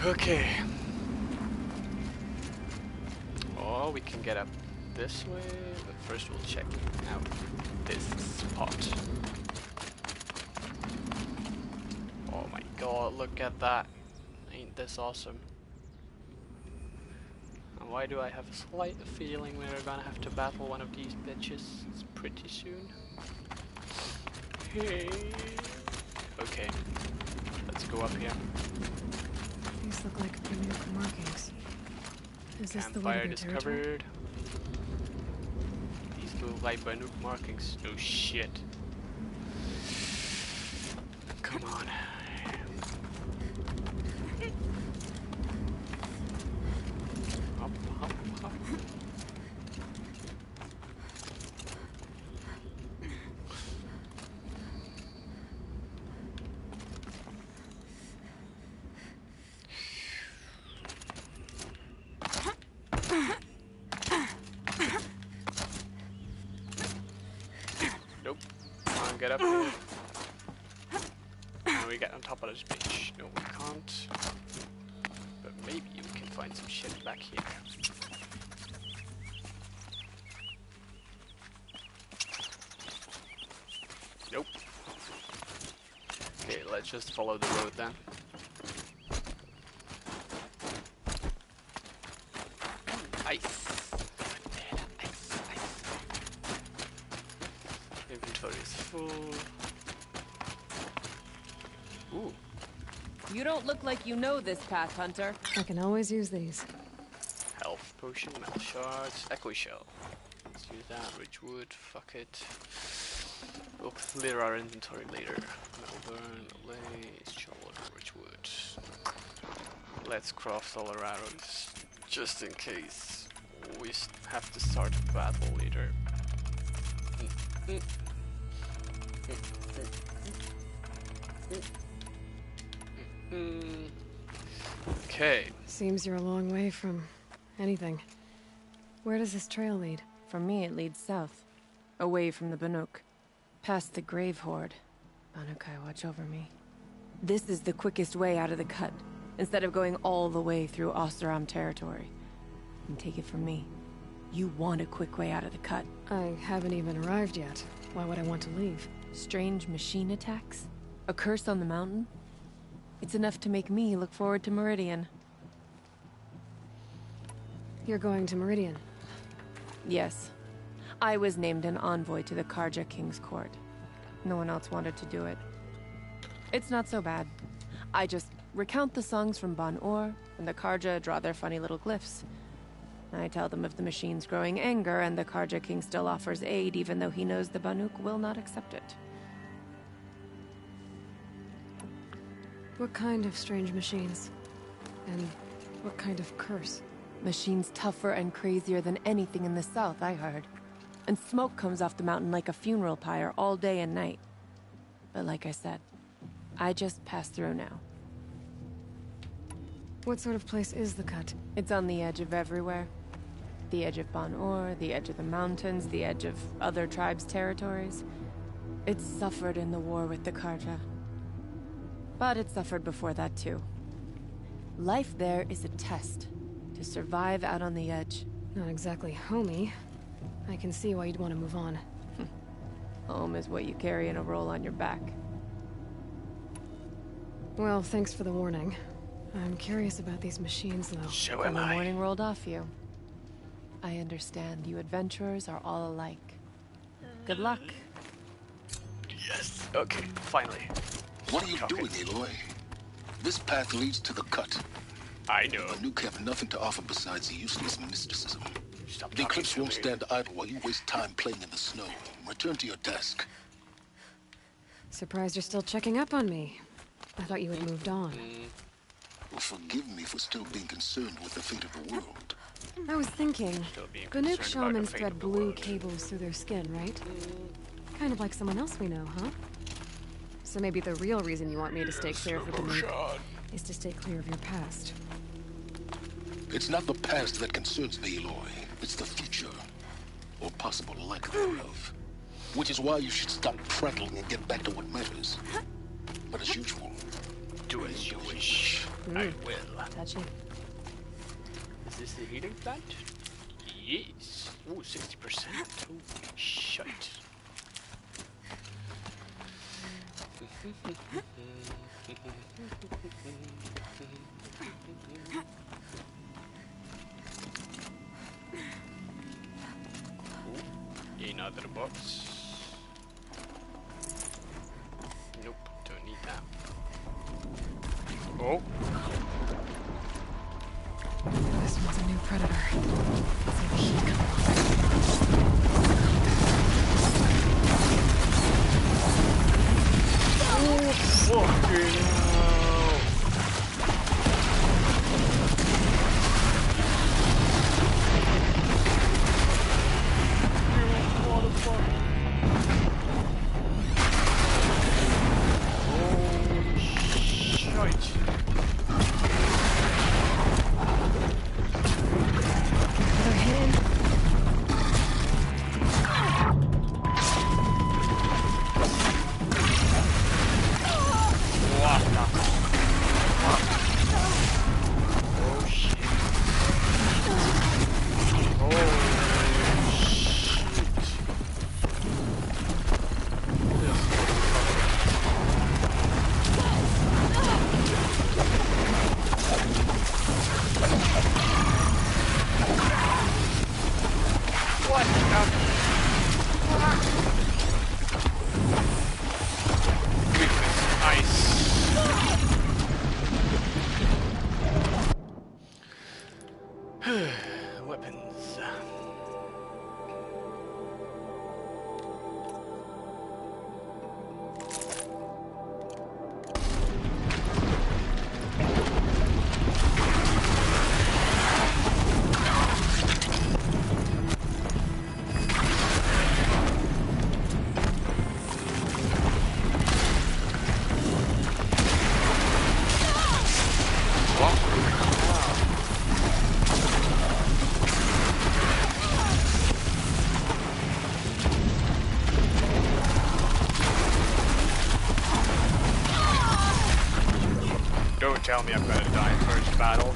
Okay. Oh, we can get up this way, but first we'll check out this spot. Oh my god, look at that. Ain't this awesome? And why do I have a slight feeling we're gonna have to battle one of these bitches pretty soon? Hey. Okay, let's go up here. These look like KNoT markings. Is this the way Campfire to their territory? discovered. These look like KNoT markings. No shit. Come on. Hop, hop, hop. Nope. Come on, get up here. Can we get on top of this bitch? No, we can't. But maybe we can find some shit back here. Nope. Okay, let's just follow the road then. Ice. Ice, ice. Inventory is full. Ooh. You don't look like you know this path, Hunter. I can always use these. Health potion, metal shards, echo shell. Let's use that. Rich wood, fuck it. We'll clear our inventory later. Metal burn, blaze, shoulder, rich wood. Let's craft all our arrows, just in case we have to start a battle later. Okay. Seems you're a long way from anything. Where does this trail lead? For me, it leads south. Away from the Banuk. Past the Grave Horde. Banukai, watch over me. This is the quickest way out of the cut, instead of going all the way through Oseram territory. And take it from me, you want a quick way out of the cut. I haven't even arrived yet. Why would I want to leave? Strange machine attacks? A curse on the mountain? It's enough to make me look forward to Meridian. You're going to Meridian? Yes. I was named an envoy to the Karja King's court. No one else wanted to do it. It's not so bad. I just recount the songs from Ban-Or, and the Karja draw their funny little glyphs. I tell them of the machine's growing anger, and the Karja King still offers aid even though he knows the Banuk will not accept it. What kind of strange machines? And what kind of curse? Machines tougher and crazier than anything in the south, I heard. And smoke comes off the mountain like a funeral pyre all day and night. But like I said, I just pass through now. What sort of place is the cut? It's on the edge of everywhere. The edge of Ban-Or, the edge of the mountains, the edge of other tribes' territories. It suffered in the war with the Karja. But it suffered before that too. Life there is a test. To survive out on the edge. Not exactly homey. I can see why you'd want to move on. Home is what you carry in a roll on your back. Well, thanks for the warning. I'm curious about these machines, though. So When am the I. morning rolled off you. I understand you adventurers are all alike. Good luck. Yes. Okay, finally. What are you Okay. doing, Aloy? This path leads to the cut. I know. Banuk have nothing to offer besides useless mysticism. Stop The talking Eclipse to won't me. stand idle while you waste time playing in the snow. Return to your desk. Surprised you're still checking up on me. I thought you had moved on. Well, forgive me for still being concerned with the fate of the world. I was thinking, Still being Banuk concerned about the shamans fate thread of the blue world. cables through their skin, right? Kind of like someone else we know, huh? So maybe the real reason you want me to stay clear of the Banuk is to stay clear of your past. It's not the past that concerns me, Aloy. It's the future. Or possible lack thereof. Which is why you should stop prattling and get back to what matters. But as usual, Do as you wish. I will. Touchy. Is this the healing plant? Yes. Ooh, 60%. Holy shite. Ooh, another box. Nope, don't need that. Oh. This one's a new predator. Let's see the heat come on. Fucking hell. What the fuck? Holy shite. They're hidden. What the fuck? Oh shit. Holy shit. What the fuck? Weakness, ice. Weapons. Don't tell me I'm gonna die first battle.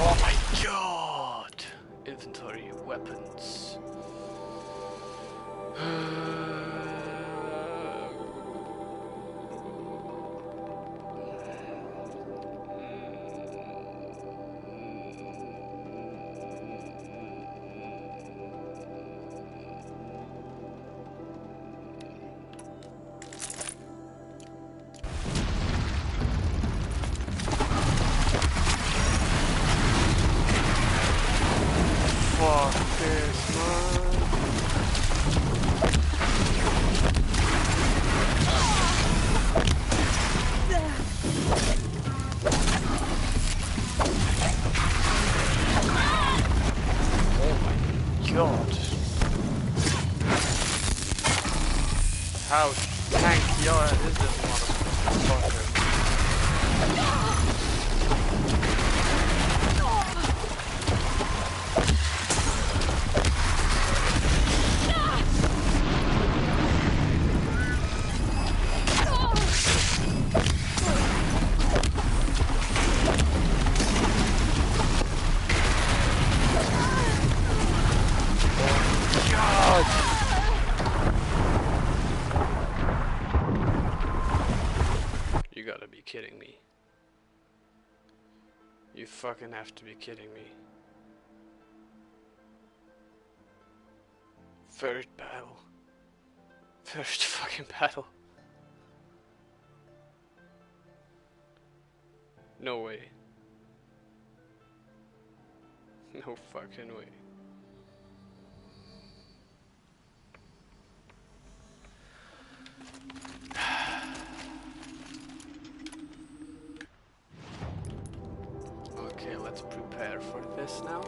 Oh my god! Inventory, weapons. Fuck this, man. Oh my god. How tanky is this motherfucker? You gotta be kidding me. You fucking have to be kidding me. First battle. First fucking battle. No way. No fucking way. Okay, let's prepare for this now.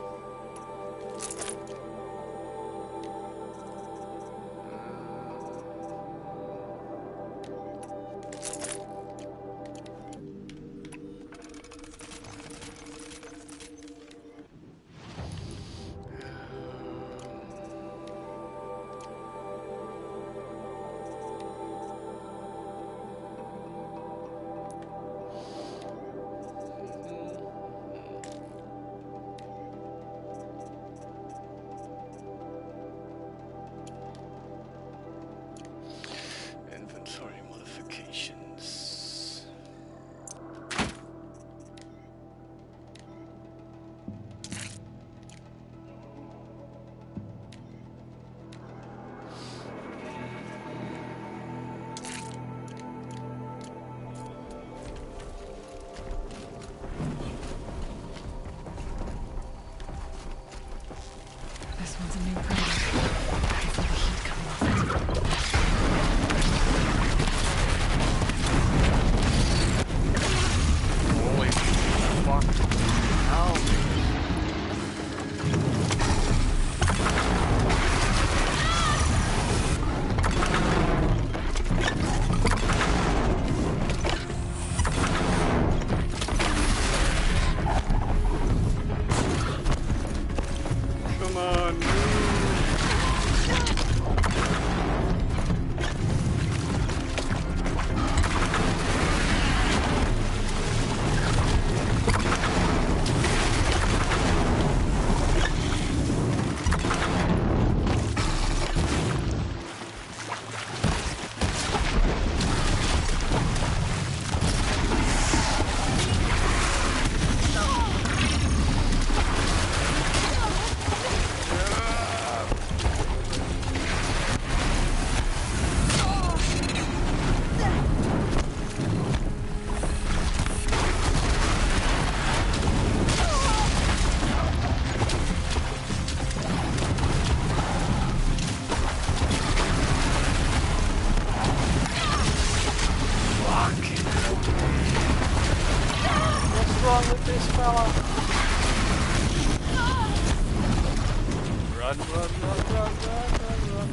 wrong with this fella? Run, run, run, run, run, run, run, run, run.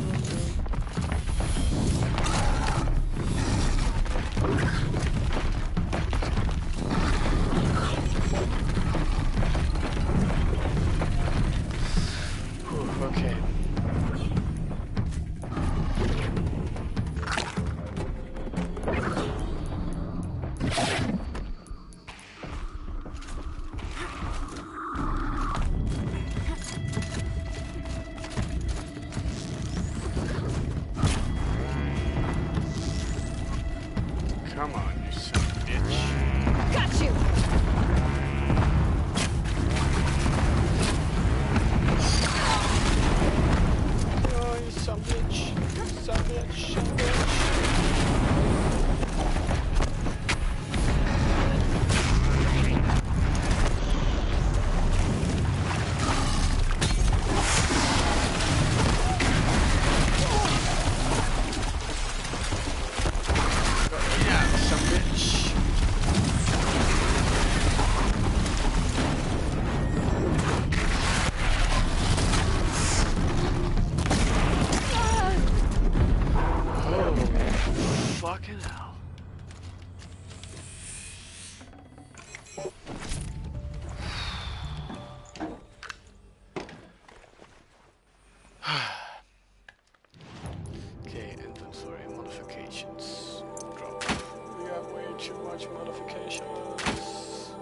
Okay. Come on, you son of a bitch. Got you! Oh, you son of a bitch. Son of a bitch. Son of a bitch. Yeah, son of a bitch. Fucking hell. Okay, inventory modifications. Drop. We have way too much modifications.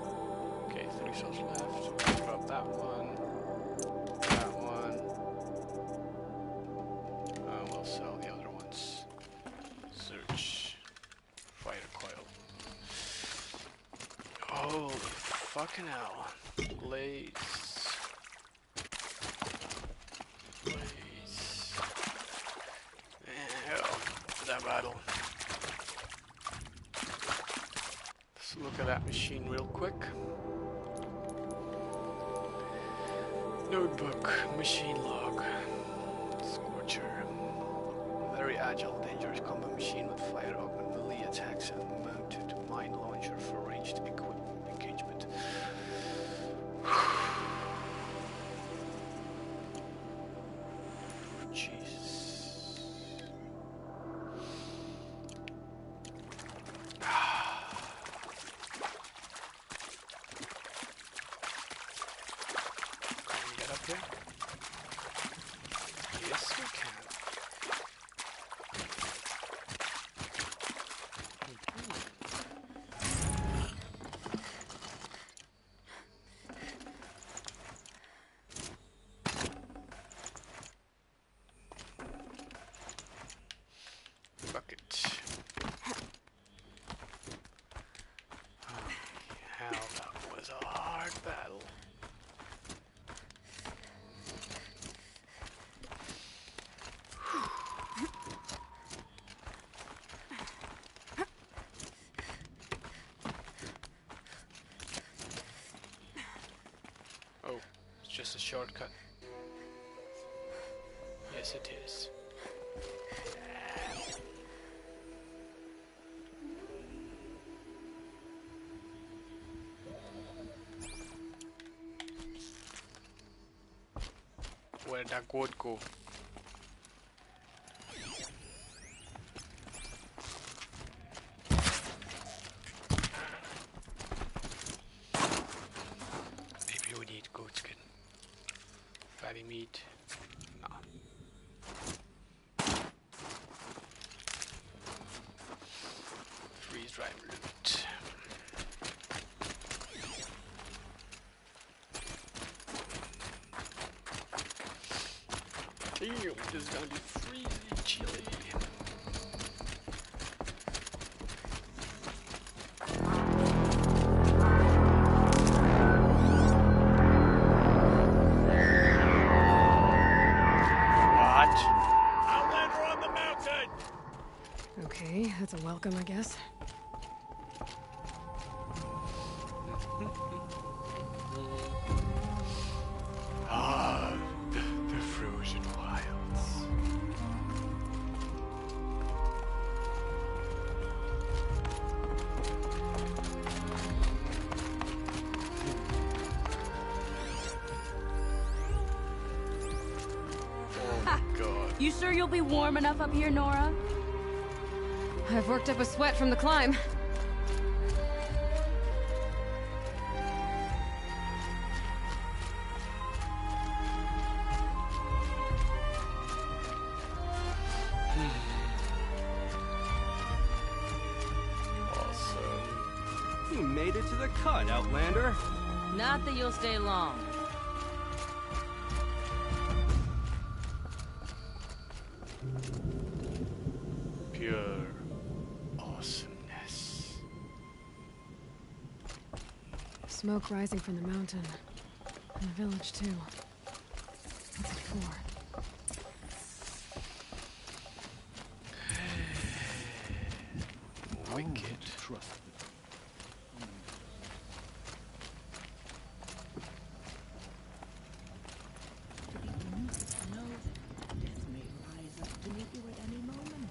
Okay, 3 shots left. Drop that one. That one. We'll sell the other ones. Search. Fire coil. Holy fucking hell. Blaze. Blaze. Hell, that battle. Let's look at that machine real quick. Notebook, machine log. Scorcher. Very agile, dangerous combat machine with fire augment melee attacks and mounted mine launcher for ranged engagement. Jesus. Can we get up here? Yes, we can. Fuck it. Holy hell, that was a hard battle. Oh, it's just a shortcut. Yes, it is. Where'd that goat go? Maybe we need goat skin. Fatty meat. Nah. Freeze dry loot. Damn, this is gonna be freezing chilly. What? Outlander on the mountain! Okay, that's a welcome, I guess. Ah, the frozen wilds. You sure you'll be warm enough up here, Nora? I've worked up a sweat from the climb. Awesome. You made it to the cut, Outlander. Not that you'll stay long. Pure awesomeness. Smoke rising from the mountain. And the village, too. What's it for? Wicked. Trust. Know that death may rise up to meet you at any moment.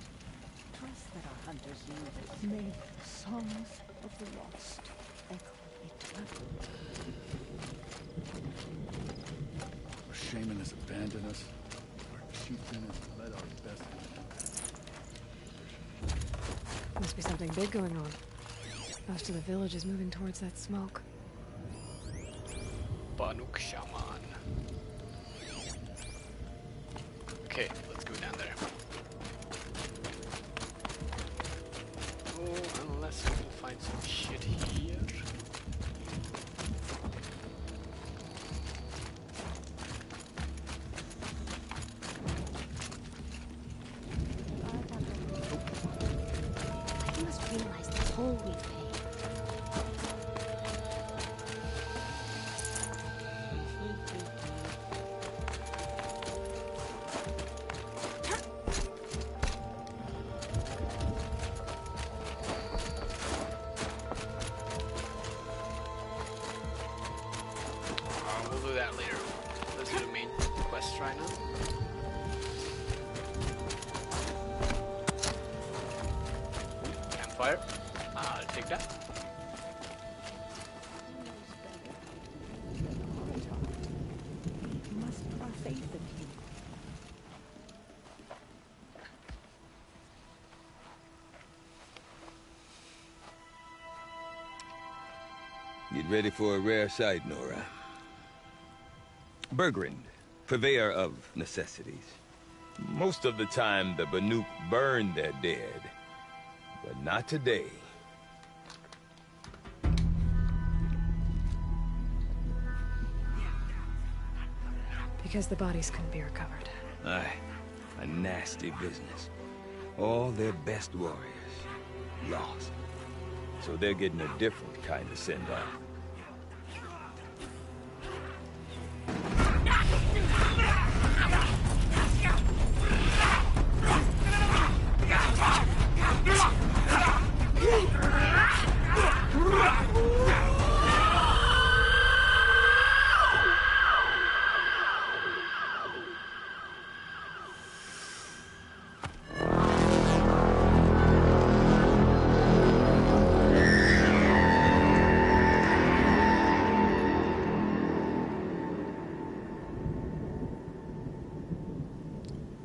Trust that our hunters know that may the songs of the lost echo eternally. Our shaman has abandoned us. Our chieftain has led our best. Must be something big going on. Most of the village is moving towards that smoke. Banuk Shaman. Okay, let's go down there. Oh, unless we can find some shit here. You must realize the toll we pay. We'll do that later. Let's do the main quest right now. Campfire. I'll take that. We must put our faith in him. Get ready for a rare sight, Nora. Bergrind, purveyor of necessities. Most of the time, the Banuk burn their dead. But not today. Because the bodies couldn't be recovered. Aye, a nasty business. All their best warriors lost. So they're getting a different kind of send-off.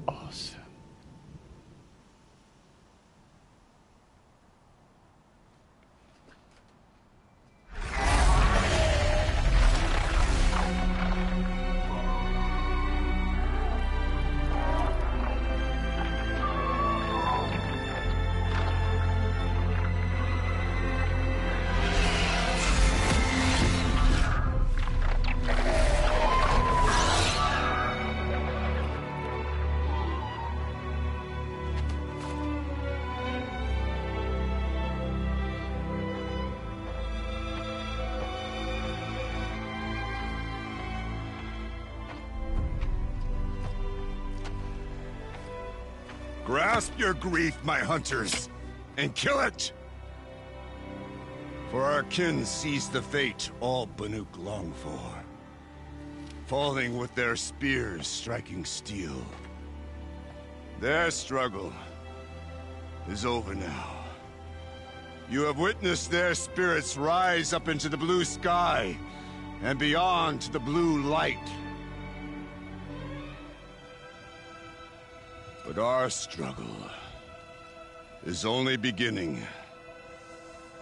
Awesome. Grasp your grief, my hunters, and kill it! For our kin sees the fate all Banuk long for. Falling with their spears striking steel. Their struggle is over now. You have witnessed their spirits rise up into the blue sky, and beyond to the blue light. But our struggle is only beginning.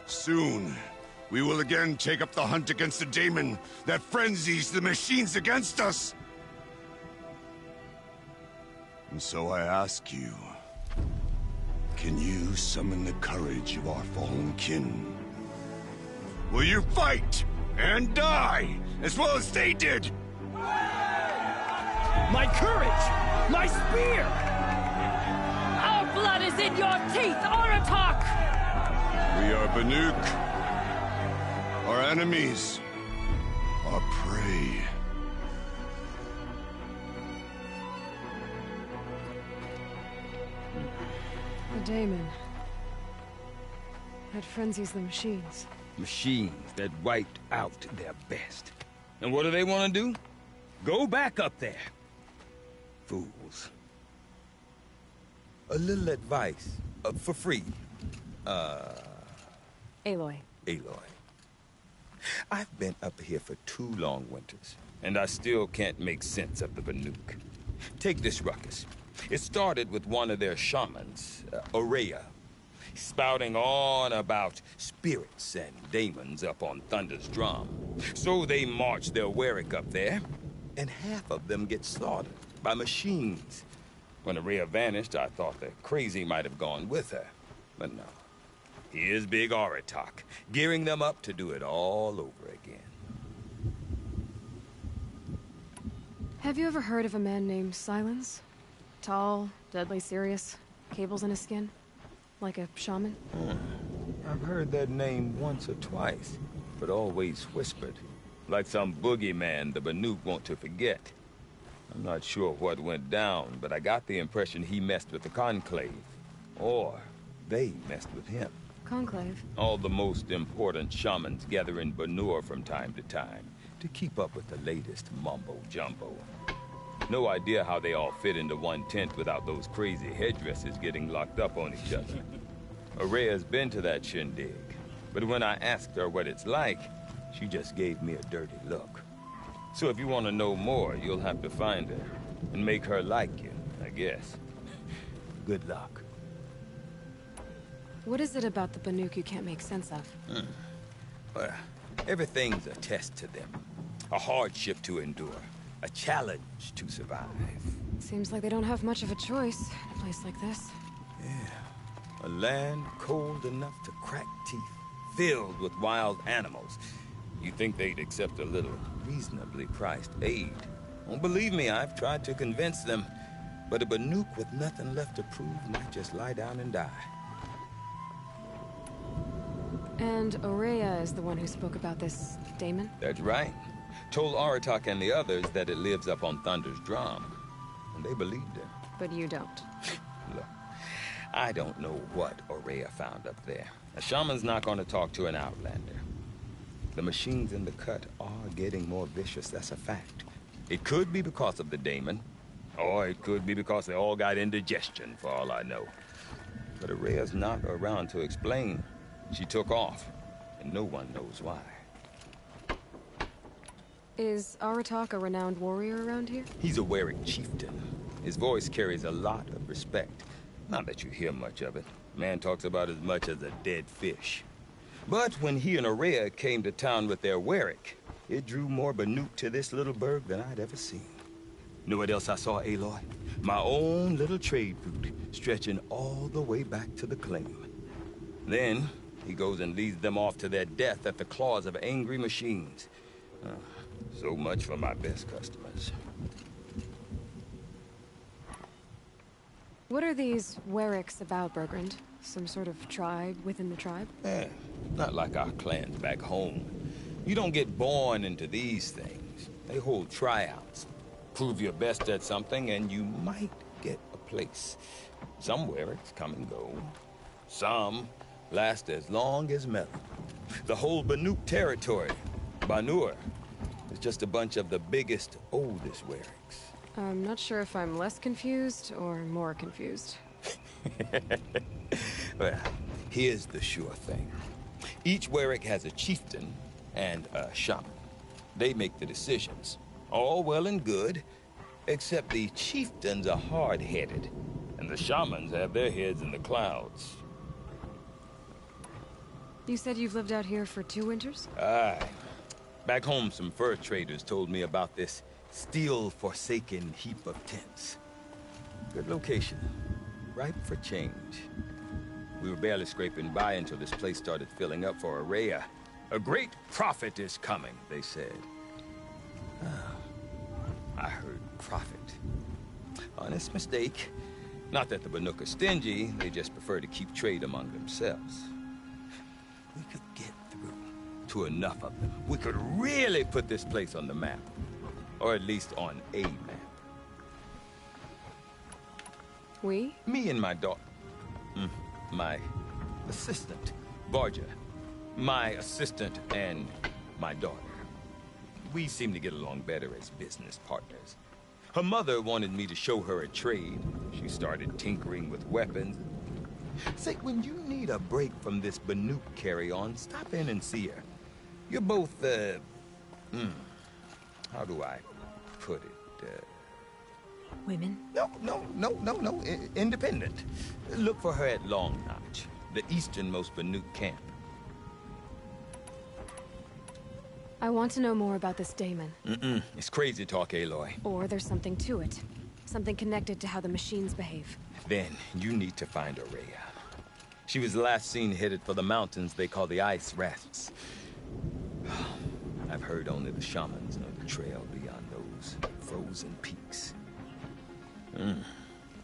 Soon, we will again take up the hunt against the daemon that frenzies the machines against us. And so I ask you, can you summon the courage of our fallen kin? Will you fight and die as well as they did? My courage! My spear! Our blood is in your teeth, Aratak! We are Banuk. Our enemies are prey. The daemon. That frenzies the machines. Machines that wiped out their best. And what do they want to do? Go back up there. Fools. A little advice, for free. Aloy. Aloy. I've been up here for 2 long winters, and I still can't make sense of the Banuk. Take this ruckus. It started with one of their shamans, Aurea, spouting on about spirits and demons up on Thunder's drum. So they march their Warwick up there, and half of them get slaughtered by machines. When Aurea vanished, I thought the crazy might have gone with her, but no. Here's Big Aratak, gearing them up to do it all over again. Have you ever heard of a man named Silence? Tall, deadly serious, cables in his skin? Like a shaman? I've heard that name once or twice, but always whispered. Like some boogeyman the Banuk want to forget. I'm not sure what went down, but I got the impression he messed with the Conclave. Or they messed with him. Conclave? All the most important shamans gather in Banur from time to time to keep up with the latest mumbo-jumbo. No idea how they all fit into one tent without those crazy headdresses getting locked up on each other. Aurea's been to that shindig, but when I asked her what it's like, she just gave me a dirty look. So if you want to know more, you'll have to find her and make her like you, I guess. Good luck. What is it about the Banuk you can't make sense of? Well, everything's a test to them. A hardship to endure. A challenge to survive. Seems like they don't have much of a choice in a place like this. Yeah. A land cold enough to crack teeth, filled with wild animals. You think they'd accept a little reasonably priced aid. Don't believe me, I've tried to convince them. But a Banuk with nothing left to prove might just lie down and die. And Aurea is the one who spoke about this daemon? That's right. Told Aratak and the others that it lives up on Thunder's drum. And they believed him. But you don't. Look, I don't know what Aurea found up there. A shaman's not going to talk to an outlander. The machines in the cut are getting more vicious, that's a fact. It could be because of the daemon, or it could be because they all got indigestion, for all I know. But Aurea's not around to explain. She took off, and no one knows why. Is Aratak a renowned warrior around here? He's a Warwick chieftain. His voice carries a lot of respect. Not that you hear much of it. Man talks about as much as a dead fish. But when he and Aurea came to town with their Warwick, it drew more Banuk to this little burg than I'd ever seen. Know what else I saw, Aloy? My own little trade route, stretching all the way back to the claim. Then, he goes and leads them off to their death at the claws of angry machines. So much for my best customers. What are these Warwicks about, Bergrand? Some sort of tribe within the tribe? Not like our clans back home. You don't get born into these things. They hold tryouts. Prove your best at something and you might get a place. Some Warwicks come and go. Some last as long as metal. The whole Banuk territory, Banur, is just a bunch of the biggest, oldest Warwicks. I'm not sure if I'm less confused or more confused. Well, here's the sure thing. Each Warwick has a chieftain and a shaman. They make the decisions. All well and good, except the chieftains are hard-headed. And the shamans have their heads in the clouds. You said you've lived out here for 2 winters? Aye. Back home, some fur traders told me about this still-forsaken heap of tents. Good location. Ripe for change. We were barely scraping by until this place started filling up for Araya. A great prophet is coming, they said. I heard prophet. Honest mistake. Not that the Banuk are stingy, they just prefer to keep trade among themselves. We could get through to enough of them. We could really put this place on the map. Or at least on a map. We? Me and my daughter. My assistant, Barja. My assistant and my daughter. We seem to get along better as business partners. Her mother wanted me to show her a trade. She started tinkering with weapons. Say, when you need a break from this Banuk carry-on, stop in and see her. You're both, how do I put it? Women? No. Independent. Look for her at Long Notch, the easternmost Banuk camp. I want to know more about this daemon. It's crazy talk, Aloy. Or there's something to it. Something connected to how the machines behave. Then you need to find Araya. She was last seen headed for the mountains they call the Ice Rasps. I've heard only the shamans know the trail beyond those frozen peaks.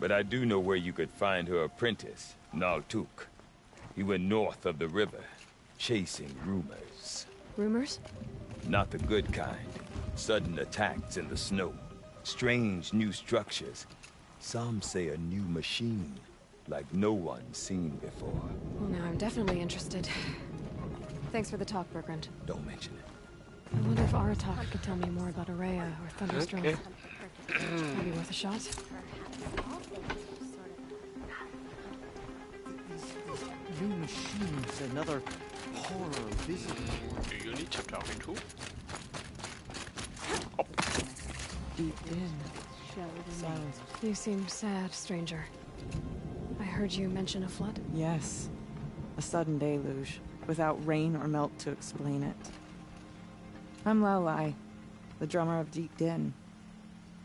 But I do know where you could find her apprentice, Naltuk. He went north of the river, chasing rumors. Rumors? Not the good kind. Sudden attacks in the snow. Strange new structures. Some say a new machine, like no one's seen before. Well, now I'm definitely interested. Thanks for the talk, Bergrand. Don't mention it. I wonder if Aratak could tell me more about Araya or Thunderstone. Okay. Maybe worth a shot. New machines, another horror visiting. Do you need some talking to? Deep in. Silence. You seem sad, stranger. I heard you mention a flood. Yes. A sudden deluge, without rain or melt to explain it. I'm Laolai, the drummer of Deep Din.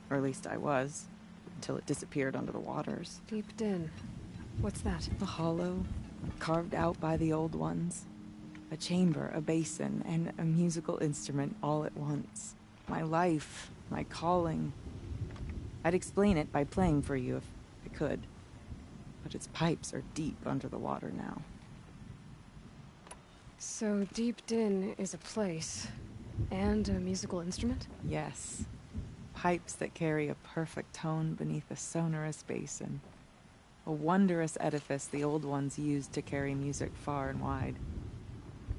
Or at least I was, until it disappeared under the waters. Deep Din. What's that? A hollow, carved out by the old ones. A chamber, a basin, and a musical instrument all at once. My life, my calling. I'd explain it by playing for you if I could. But its pipes are deep under the water now. So Deep Din is a place. And a musical instrument? Yes. Pipes that carry a perfect tone beneath a sonorous basin. A wondrous edifice the old ones used to carry music far and wide.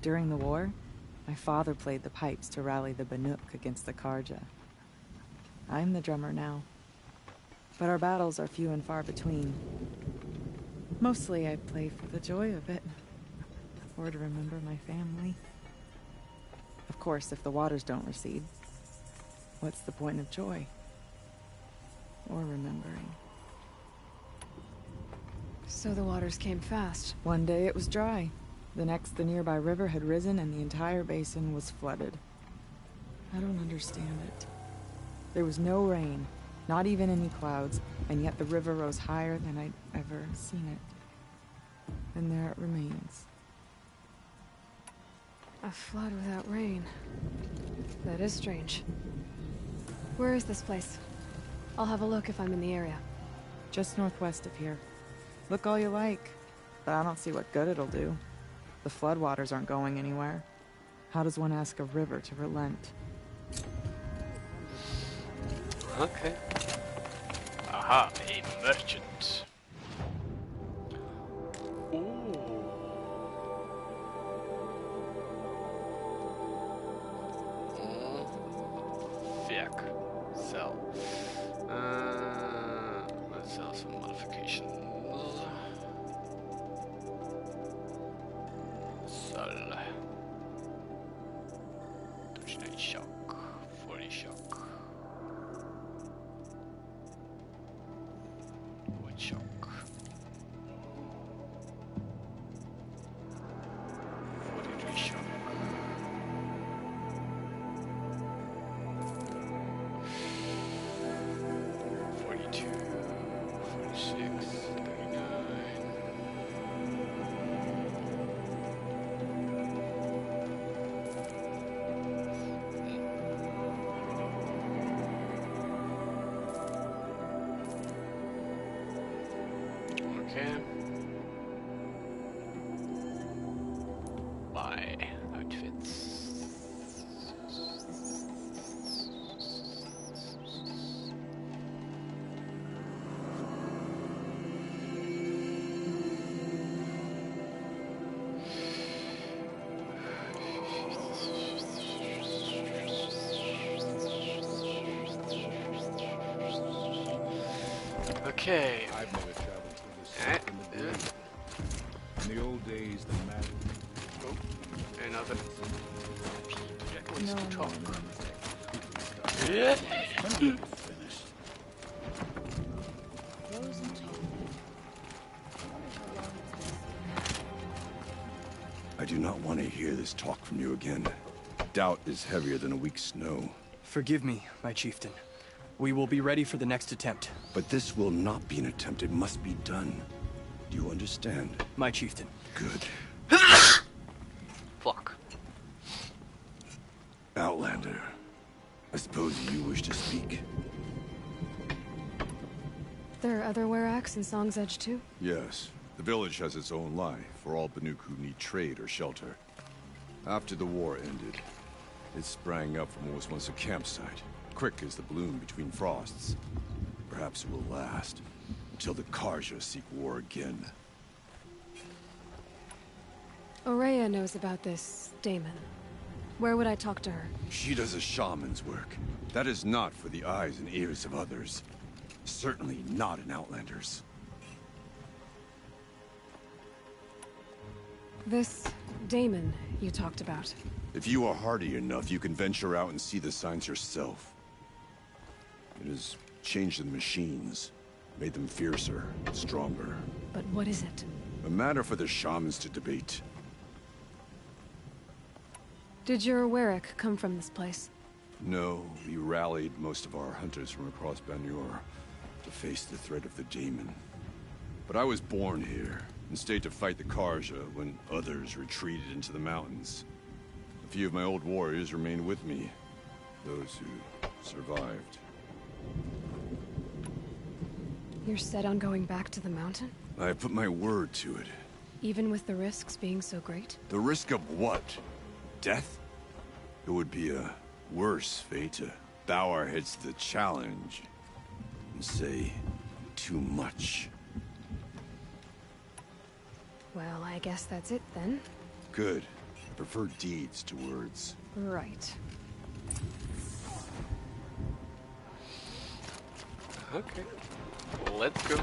During the war, my father played the pipes to rally the Banuk against the Karja. I'm the drummer now. But our battles are few and far between. Mostly I play for the joy of it. Or to remember my family. Of course, if the waters don't recede, what's the point of joy? Or remembering? So the waters came fast. One day it was dry. The next, the nearby river had risen and the entire basin was flooded. I don't understand it. There was no rain, not even any clouds, and yet the river rose higher than I'd ever seen it. And there it remains. A flood without rain. That is strange. Where is this place? I'll have a look if I'm in the area. Just northwest of here. Look all you like, but I don't see what good it'll do. The floodwaters aren't going anywhere. How does one ask a river to relent? Okay. Aha, a merchant. Ooh. Werk. Sell. Let's sell some modifications. Sell. Touchdown shock. 40 shock. Wood shock. Okay. Buy outfits. Okay. I've never traveled through the south in the day. In the old days, the mad... Oh, another. Jack wants No, to no, talk. no. Yeah. When will it be finished? I do not want to hear this talk from you again. Doubt is heavier than a week's snow. Forgive me, my chieftain. We will be ready for the next attempt. But this will not be an attempt. It must be done. Do you understand? My chieftain. Good. Fuck. Outlander. I suppose you wish to speak? There are other Weraks in Song's Edge too? Yes. The village has its own lie for all Banuk who need trade or shelter. After the war ended, it sprang up from what was once a campsite, quick as the bloom between frosts. Perhaps it will last until the Karja seek war again. Aurea knows about this Damon. Where would I talk to her? She does a shaman's work. That is not for the eyes and ears of others. Certainly not an Outlander's. This Damon you talked about. If you are hardy enough, you can venture out and see the signs yourself. It has changed the machines, made them fiercer, stronger. But what is it? A matter for the shamans to debate. Did your Werak come from this place? No, we rallied most of our hunters from across Banur to face the threat of the demon. But I was born here and stayed to fight the Karja when others retreated into the mountains. A few of my old warriors remained with me, those who survived. You're set on going back to the mountain? I have put my word to it. Even with the risks being so great? The risk of what? Death? It would be a worse fate to bow our heads to the challenge and say too much. Well, I guess that's it then. Good. I prefer deeds to words. Right. Okay. Let's go.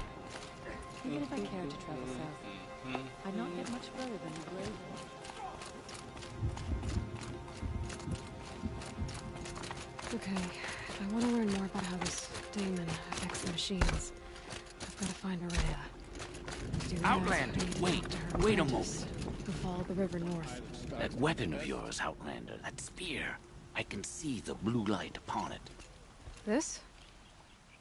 Even if I cared to travel south, I'd not get much further than the Grave One. Okay, if I want to learn more about how this Damon affects the machines, I've got to find Aurea. To do that, Outlander, I need to wait, talk to her wait a apprentice, moment. Who followed the river north. That weapon of yours, Outlander, that spear. I can see the blue light upon it. This?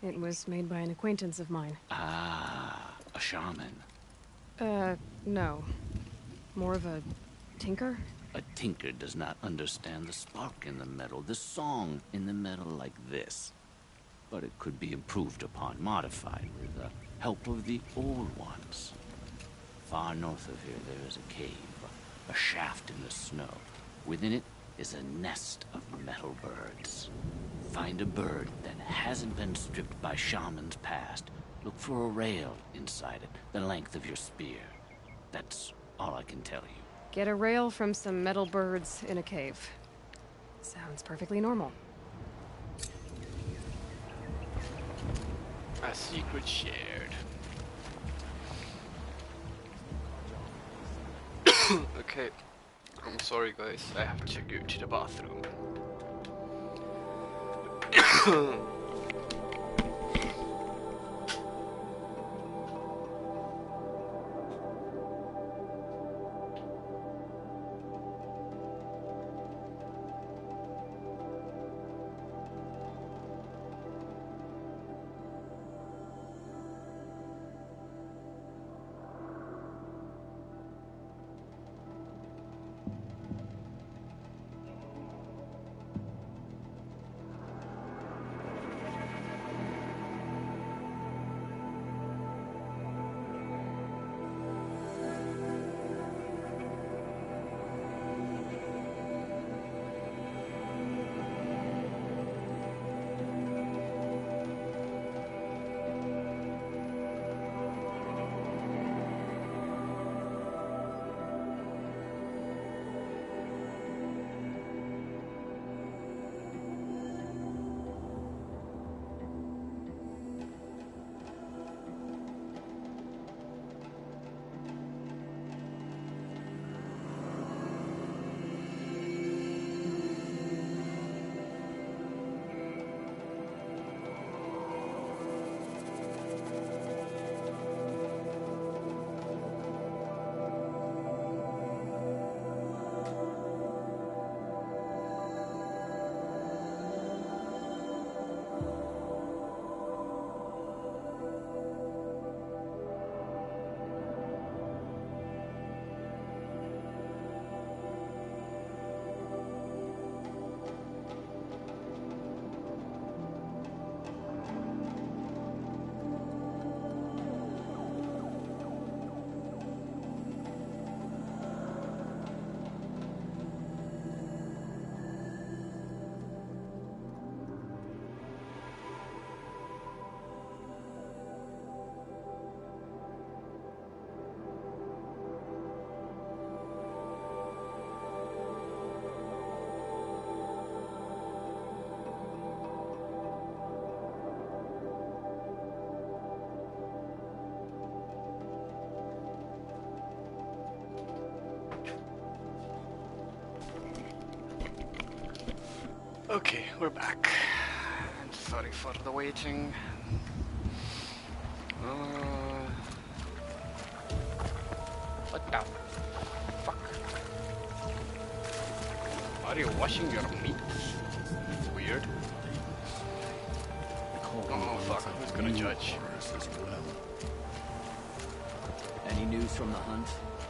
It was made by an acquaintance of mine. Ah, a shaman. No. More of a tinker? A tinker does not understand the spark in the metal, the song in the metal like this. But it could be improved upon, modified with the help of the old ones. Far north of here there is a cave, a shaft in the snow. Within it is a nest of metal birds. Find a bird that hasn't been stripped by shamans past. Look for a rail inside it, the length of your spear. That's all I can tell you. Get a rail from some metal birds in a cave. Sounds perfectly normal. A secret shared. Okay. I'm sorry guys, I have to go to the bathroom. Okay, we're back. Sorry for the waiting. What the fuck? Are you washing your meat? It's weird. Oh fuck, who's gonna judge? As well. Any news from the hunt?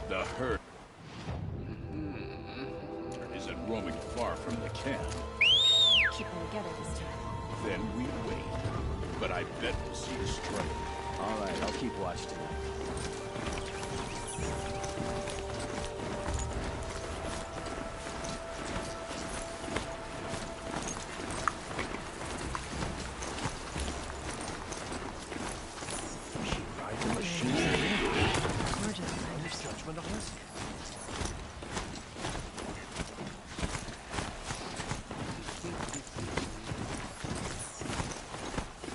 The herd isn't roaming far from the camp. Keep them together this time. Then we wait. But I bet we'll see a strike. All right, I'll keep watch tonight. Ride the machine. Gorgeous. Judgment on us?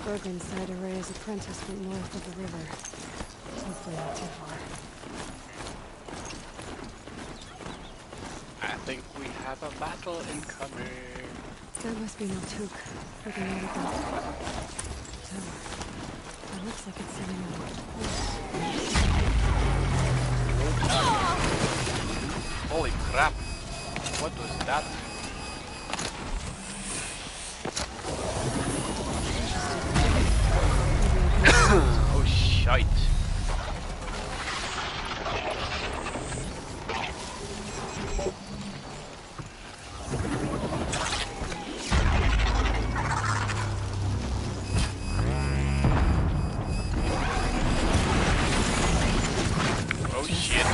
Bergren's side array's apprentice went north of the river. Hopefully not too far. I think we have a battle incoming. That must be Maltuk, looking out at the tower. It looks like it's sitting on. Holy crap. What was that? Oh shite. Oh shit.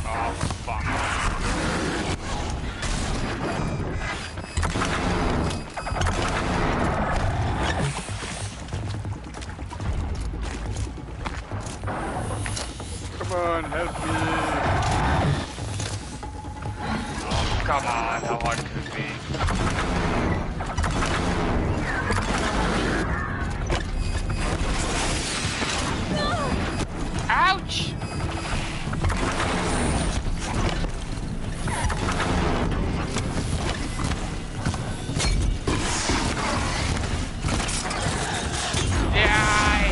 Oh fuck. Come on, help me. Oh, come on, how hard could it be? Ouch! Die!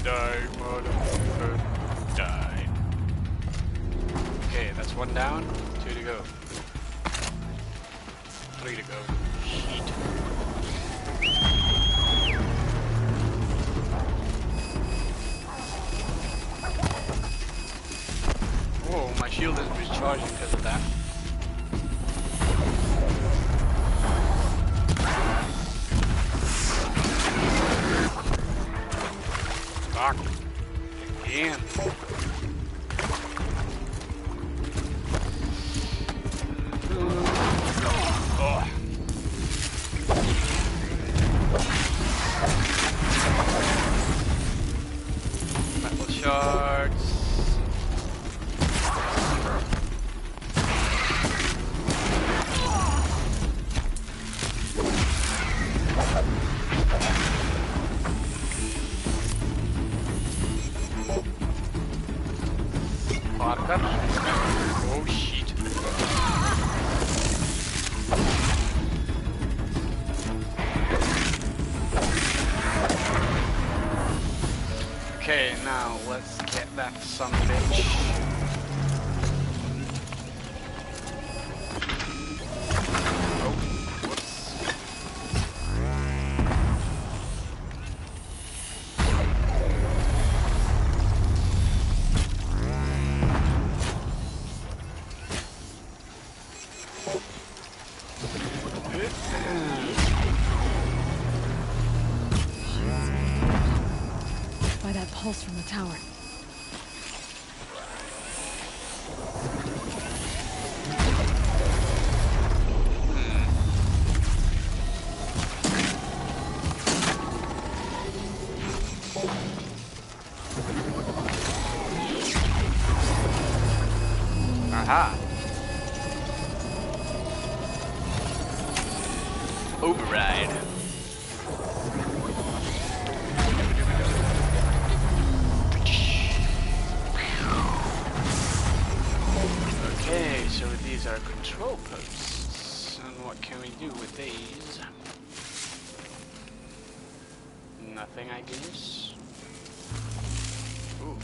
Die, motherfucker. Die. Okay, that's one down. 2 to go. 3 to go. Shit. Oh, my shield is recharging because of that. Fuck. Again. Oh. Metal shards. Parker. Oh shit. Okay, now let's get that son of a bitch. Oh, whoops. By that pulse from the tower. Aha! Override. Okay, so these are control posts. And what can we do with these? Nothing, I guess. Ooh,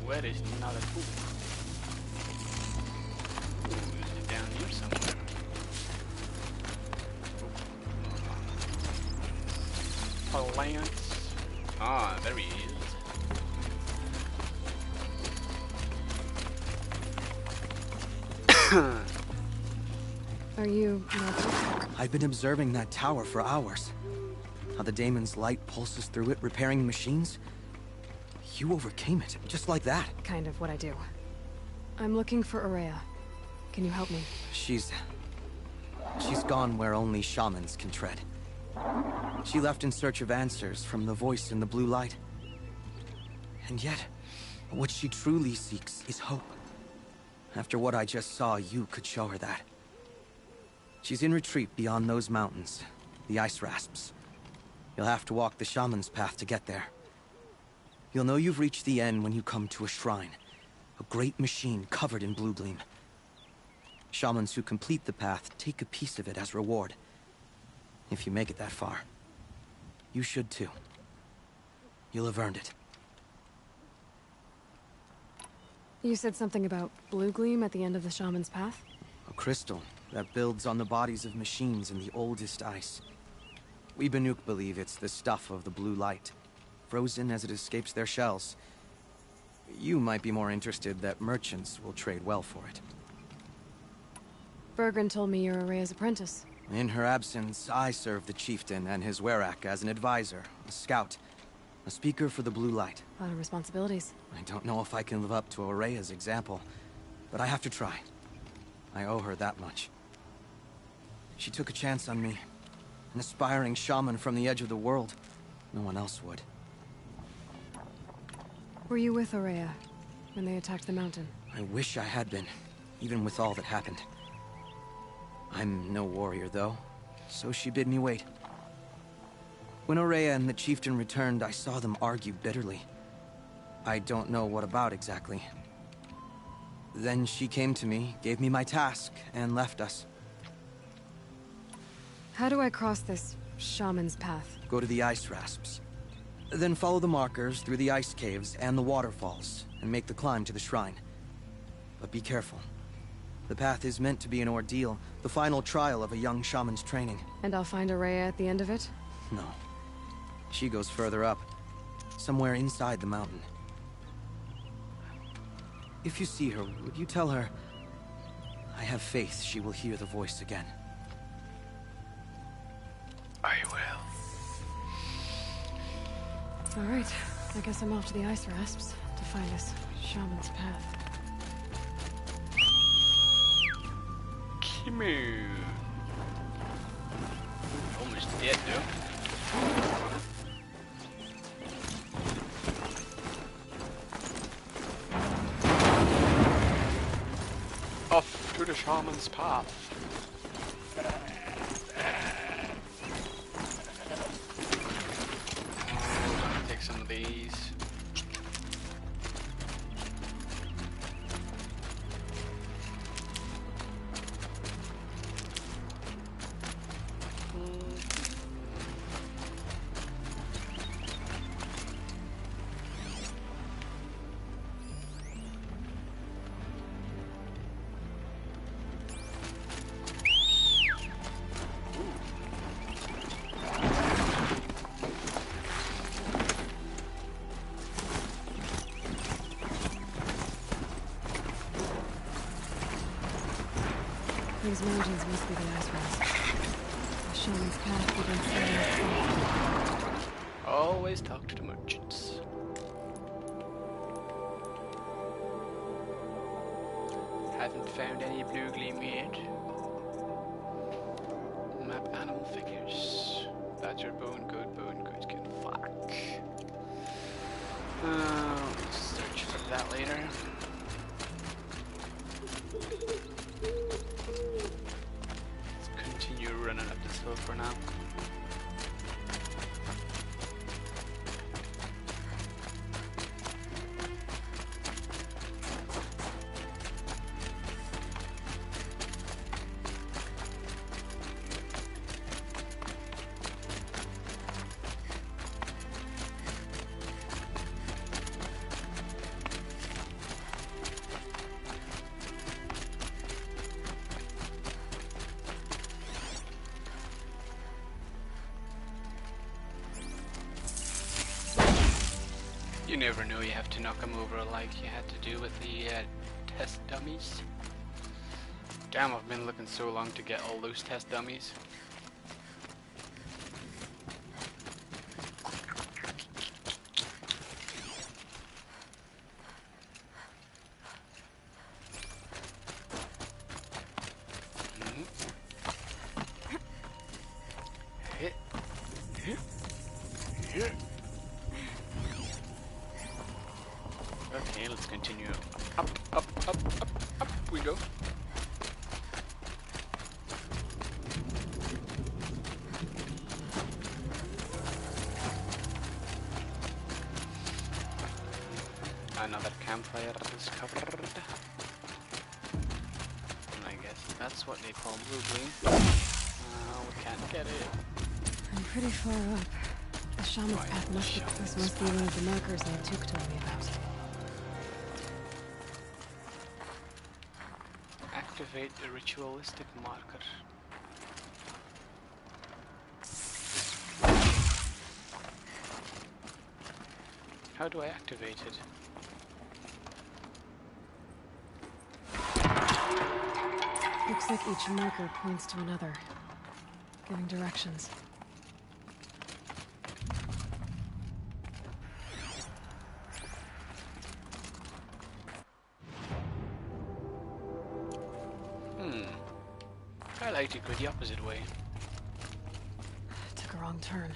where is another poop? Ooh, is it down here somewhere? Plants. Ah, there he is. Are you not? I've been observing that tower for hours. How the daemon's light pulses through it, repairing machines. You overcame it, just like that. Kind of what I do. I'm looking for Aurea. Can you help me? She's gone where only shamans can tread. She left in search of answers from the voice in the blue light. And yet, what she truly seeks is hope. After what I just saw, you could show her that. She's in retreat beyond those mountains, the ice rasps. You'll have to walk the shaman's path to get there. You'll know you've reached the end when you come to a shrine. A great machine covered in blue gleam. Shamans who complete the path take a piece of it as reward. If you make it that far, you should too. You'll have earned it. You said something about blue gleam at the end of the shaman's path? A crystal that builds on the bodies of machines in the oldest ice. We Banuk believe it's the stuff of the blue light, frozen as it escapes their shells. You might be more interested that merchants will trade well for it. Bergren told me you're Aurea's apprentice. In her absence, I serve the chieftain and his werak as an advisor, a scout, a speaker for the blue light. A lot of responsibilities. I don't know if I can live up to Aurea's example, but I have to try. I owe her that much. She took a chance on me. An aspiring shaman from the edge of the world. No one else would. Were you with Aurea when they attacked the mountain? I wish I had been, even with all that happened. I'm no warrior, though, so she bid me wait. When Aurea and the chieftain returned, I saw them argue bitterly. I don't know what about exactly. Then she came to me, gave me my task, and left us. How do I cross this shaman's path? Go to the ice rasps. Then follow the markers through the ice caves and the waterfalls, and make the climb to the shrine. But be careful. The path is meant to be an ordeal, the final trial of a young shaman's training. And I'll find Aurea at the end of it? No. She goes further up, somewhere inside the mountain. If you see her, would you tell her, I have faith she will hear the voice again. I will. All right, I guess I'm off to the ice rasps to find this shaman's path. Kimu. Almost dead though. Off to the shaman's path. Take some of these. These mountains must be the ice rasp. The shaman's path begins somewhere. Always talk to the merchants. Haven't found any blue gleam yet. Map animal figures. Badger, bone, goat skin. Fuck. We'll search for that later. info for now. You never know, you have to knock them over like you had to do with the test dummies. Damn, I've been looking so long to get all those test dummies. Okay, let's continue. Up, up, up, up, up we go. Another campfire discovered. And I guess that's what they call blue gleam. We can't get it. I'm pretty far up. The shaman's path must be one of the markers Natuk told me about. Activate the ritualistic marker. How do I activate it? Looks like each marker points to another, giving directions. I like to go the opposite way. Took a wrong turn.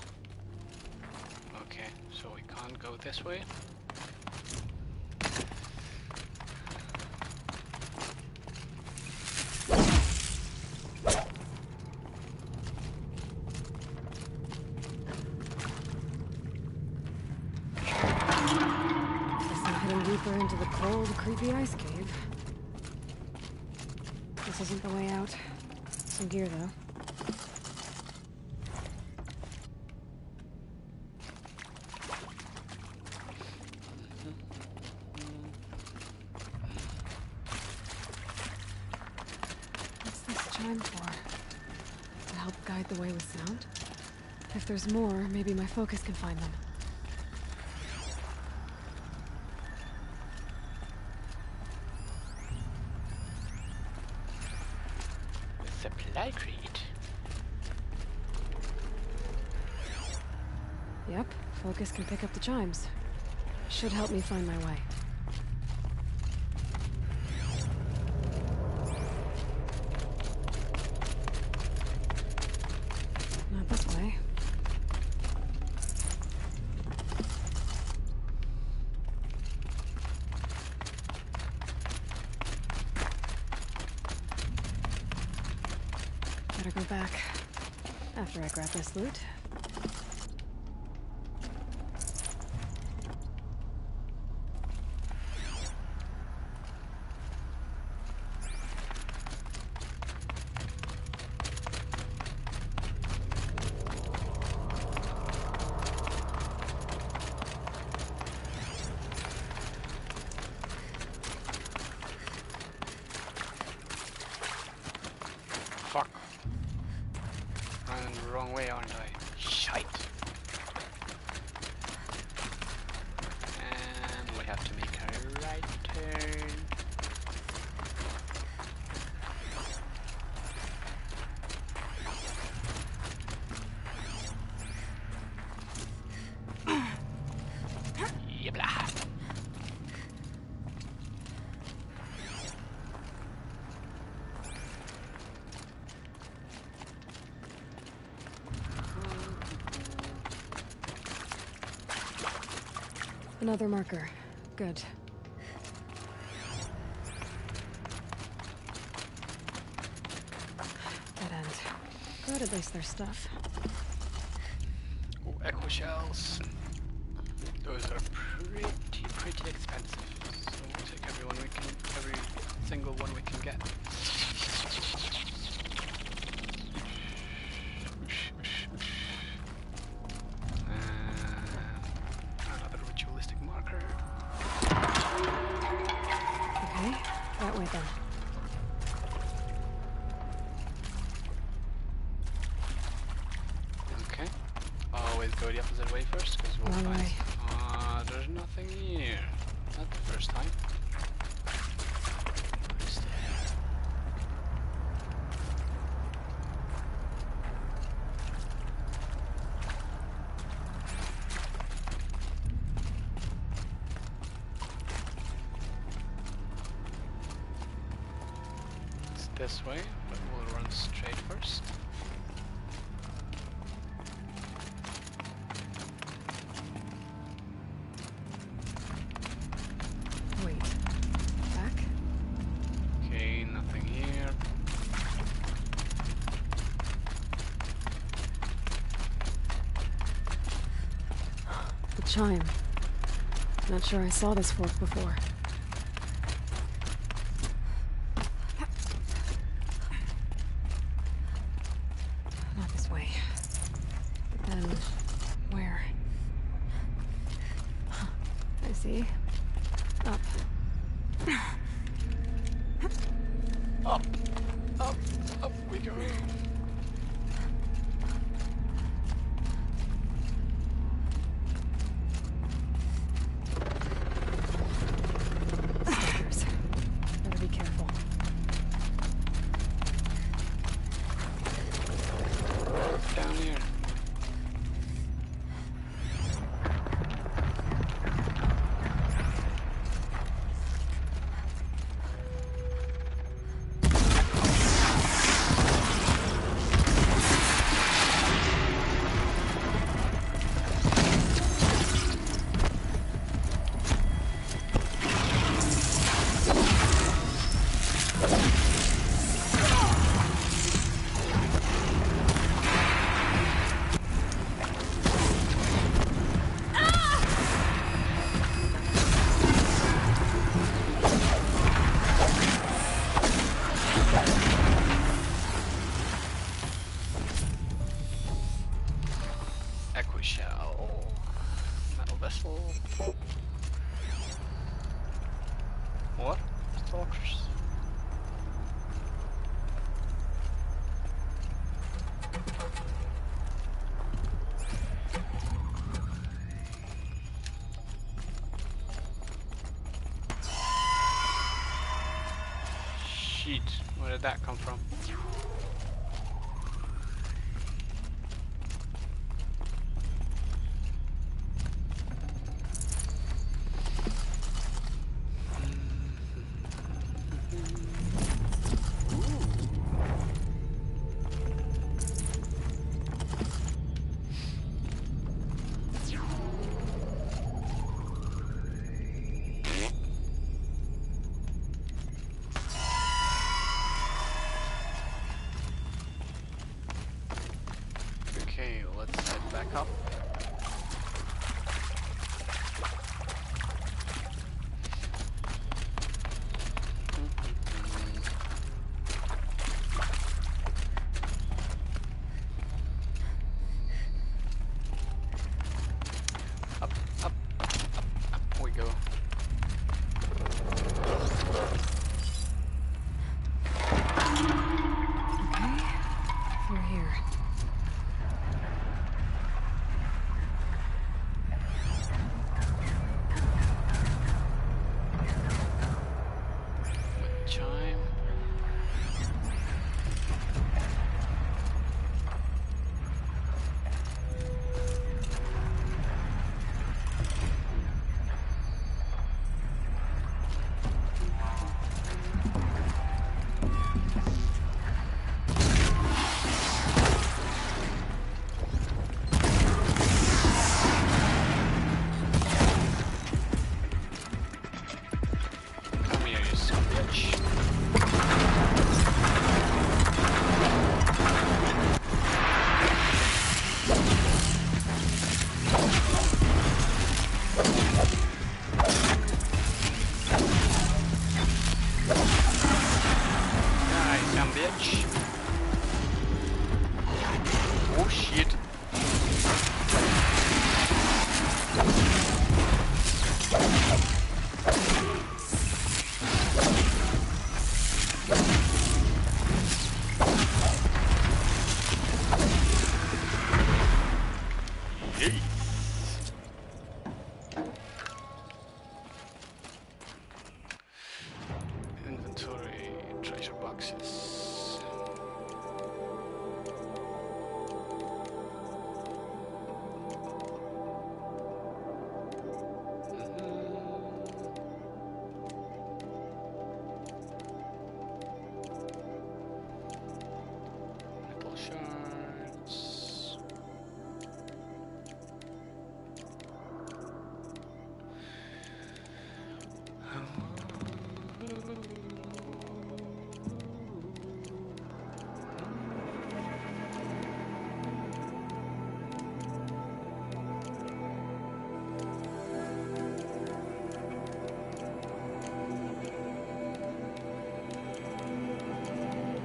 Okay, so we can't go this way. Guess I'm heading deeper into the cold, creepy ice cave. This isn't the way out. Some gear, though. What's this chime for? To help guide the way with sound? If there's more, maybe my focus can find them. Supply crate. Yep, focus can pick up the chimes. Should help me find my way. Not this way. Better go back after I grab this loot. Fuck. I'm the wrong way, aren't I? Shite. And we have to make a right turn. Yebla. Another marker. Good. Dead end. Gotta decided lace their stuff. Oh, echo shells. Those are pretty expensive. So we'll take every single one we can get. Another ritualistic marker. Okay, that way then. Okay. Always go the opposite way first, because we'll Wrong find... way. There's nothing here. Not the first time. What's there? It's this way, but we'll run straight first. Wait. Back? Okay, nothing here. The chime. Not sure I saw this fork before. Not this way. But then, where? I see. Up. Up, up, up we go. Stairs. Better be careful. Down here. Echo shell. Metal vessel. What? Stalkers. Shit, where did that come from? Jeez. Inventory, treasure boxes. Metal shards.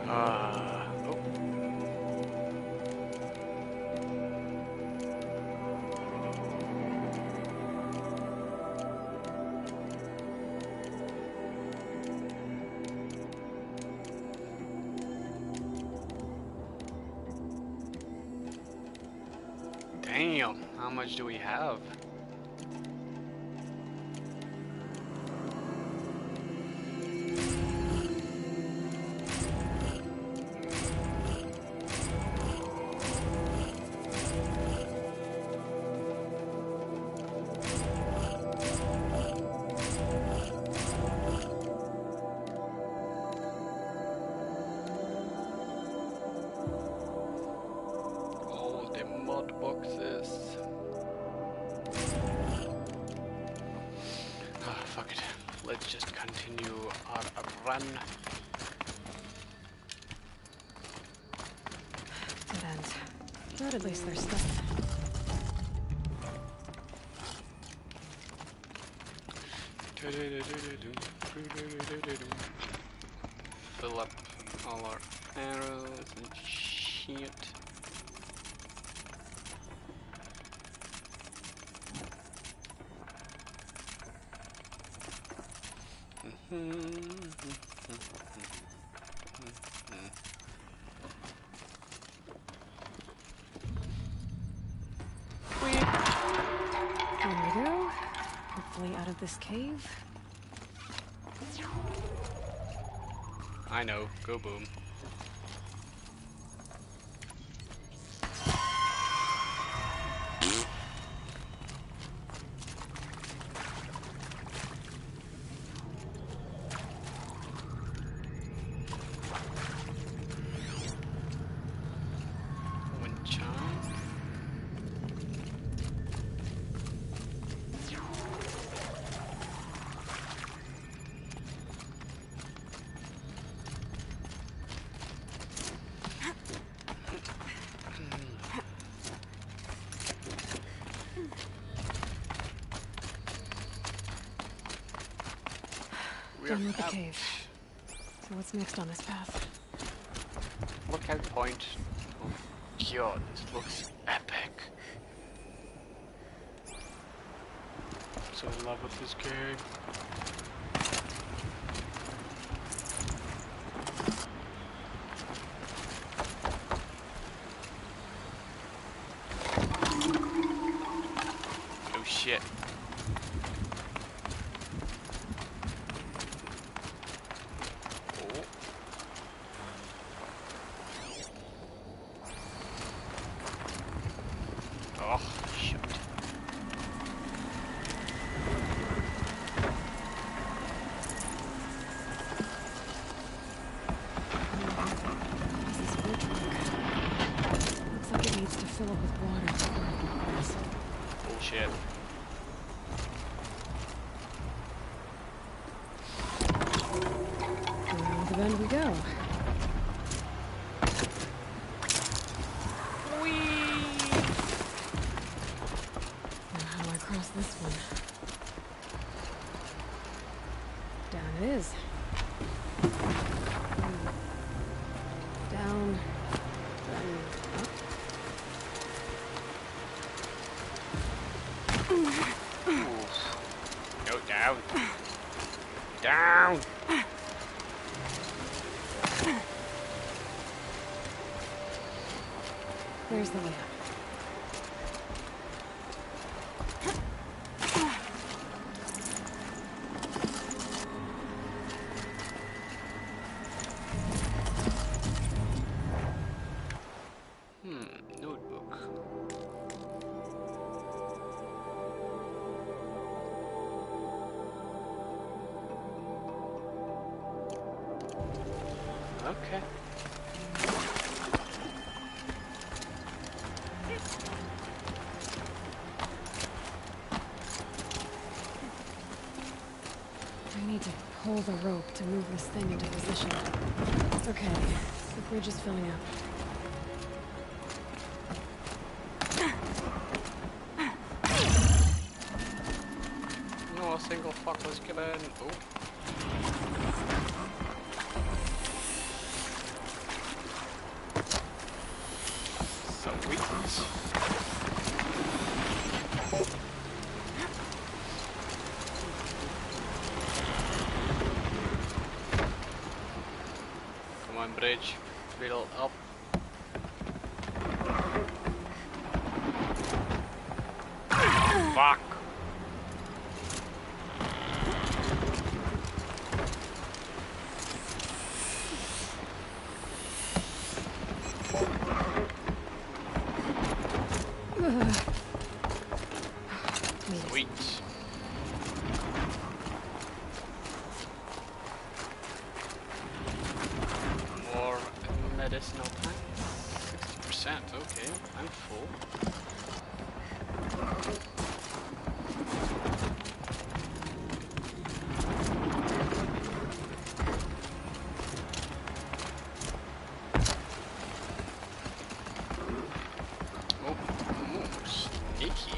Oh. Damn, how much do we have? All the mod boxes. Ah, fuck it. Let's just continue our run. Dead end. But at least there's stuff. Fill up all our arrows and shit. There we go. Hopefully out of this cave. I know, go boom. Wind chime. Done with the cave. So what's next on this path? Lookout point. Oh god, this looks epic. I'm so in love with this game. Oh shit. Oh, shit. This is woodwork. Looks like it needs to fill up with water before it can progress. Bullshit. Around the bend we go. Now how do I cross this one? Down it is. Down. Then up. Go down. Down. There's the way up. Okay. I need to pull the rope to move this thing into position. Okay, the bridge is filling up. No, a single fuckless killing. Oh. Sweet. Come on, bridge. Fill up. Fuck. Sweet. More medicinal plants. 60%. Okay, I'm full. Sneaky.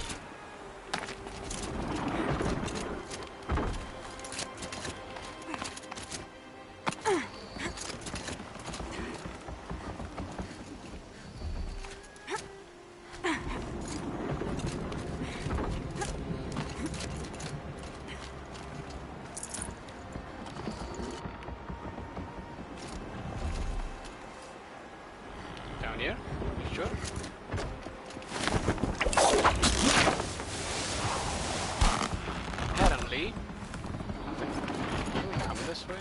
Down here? You sure? Apparently, nothing. Come this way.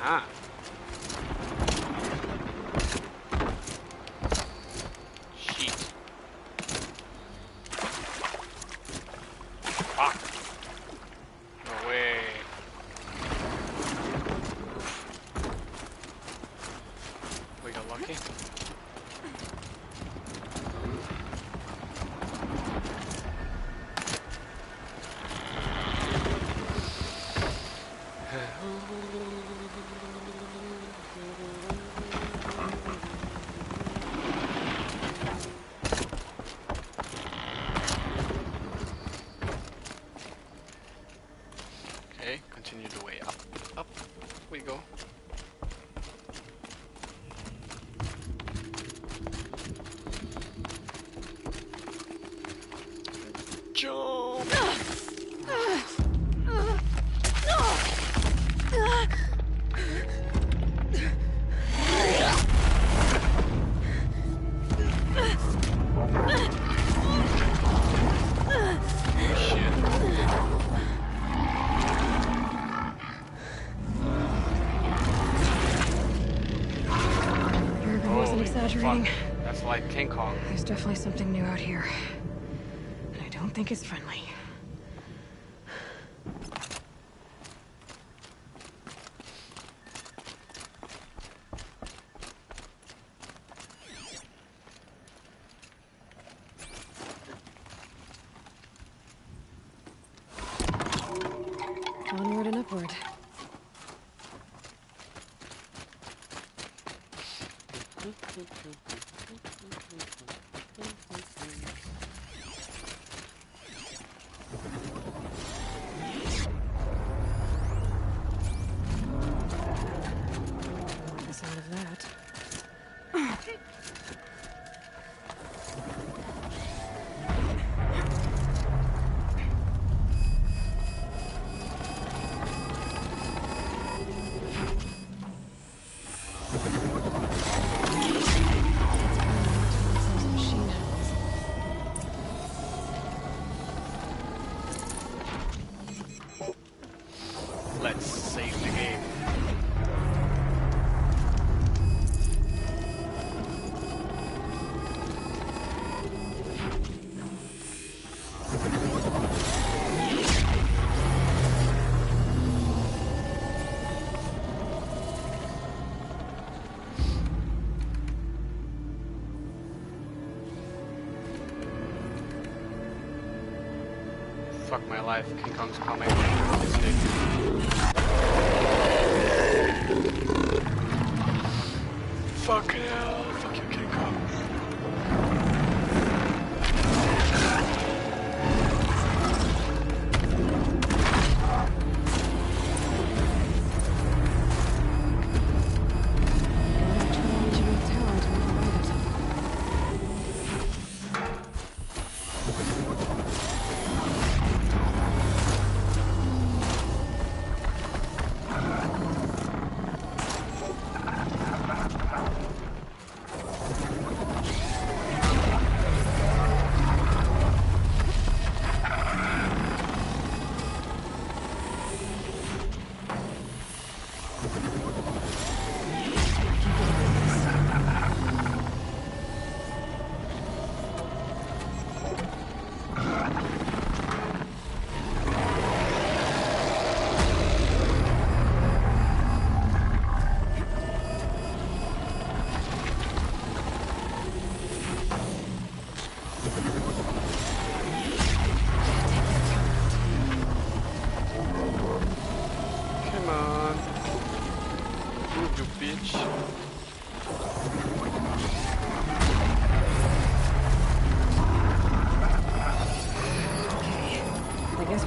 Aha. Shit. Fuck. No way. We got lucky. Okay, continue the way up. Up we go. Jump! Urban wasn't exaggerating. Fuck. That's like King Kong. There's definitely something new out here. And I don't think it's friendly. Onward and upward. The sound of that. fuck my life. King Kong's coming. Obviously. Fuck hell. Fuck you, King Kong.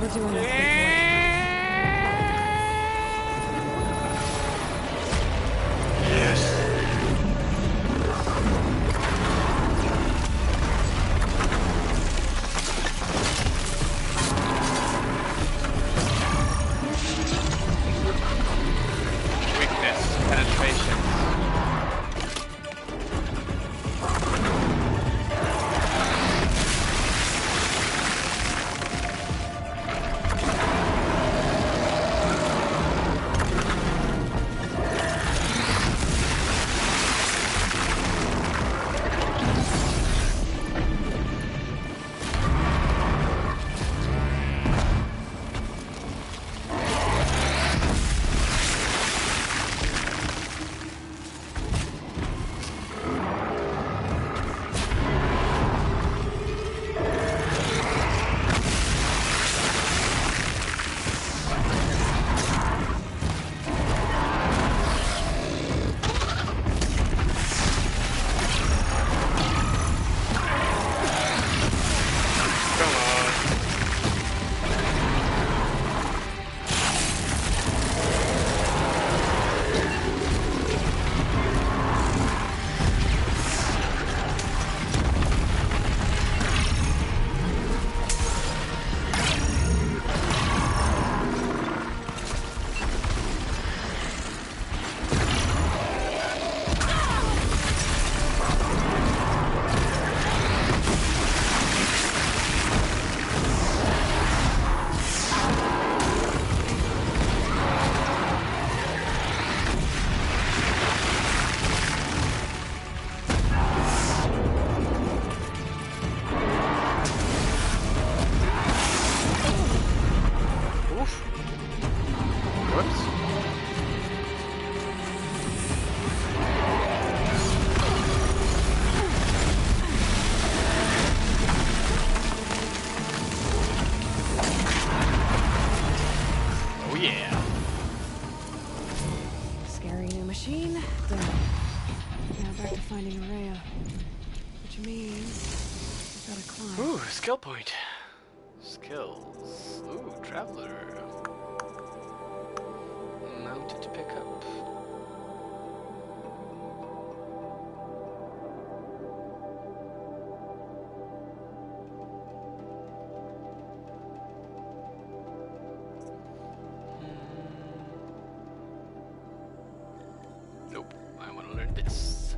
We're doing this big work. Skill point. Skills. Ooh, traveler. Mounted to pick up. Nope. I want to learn this.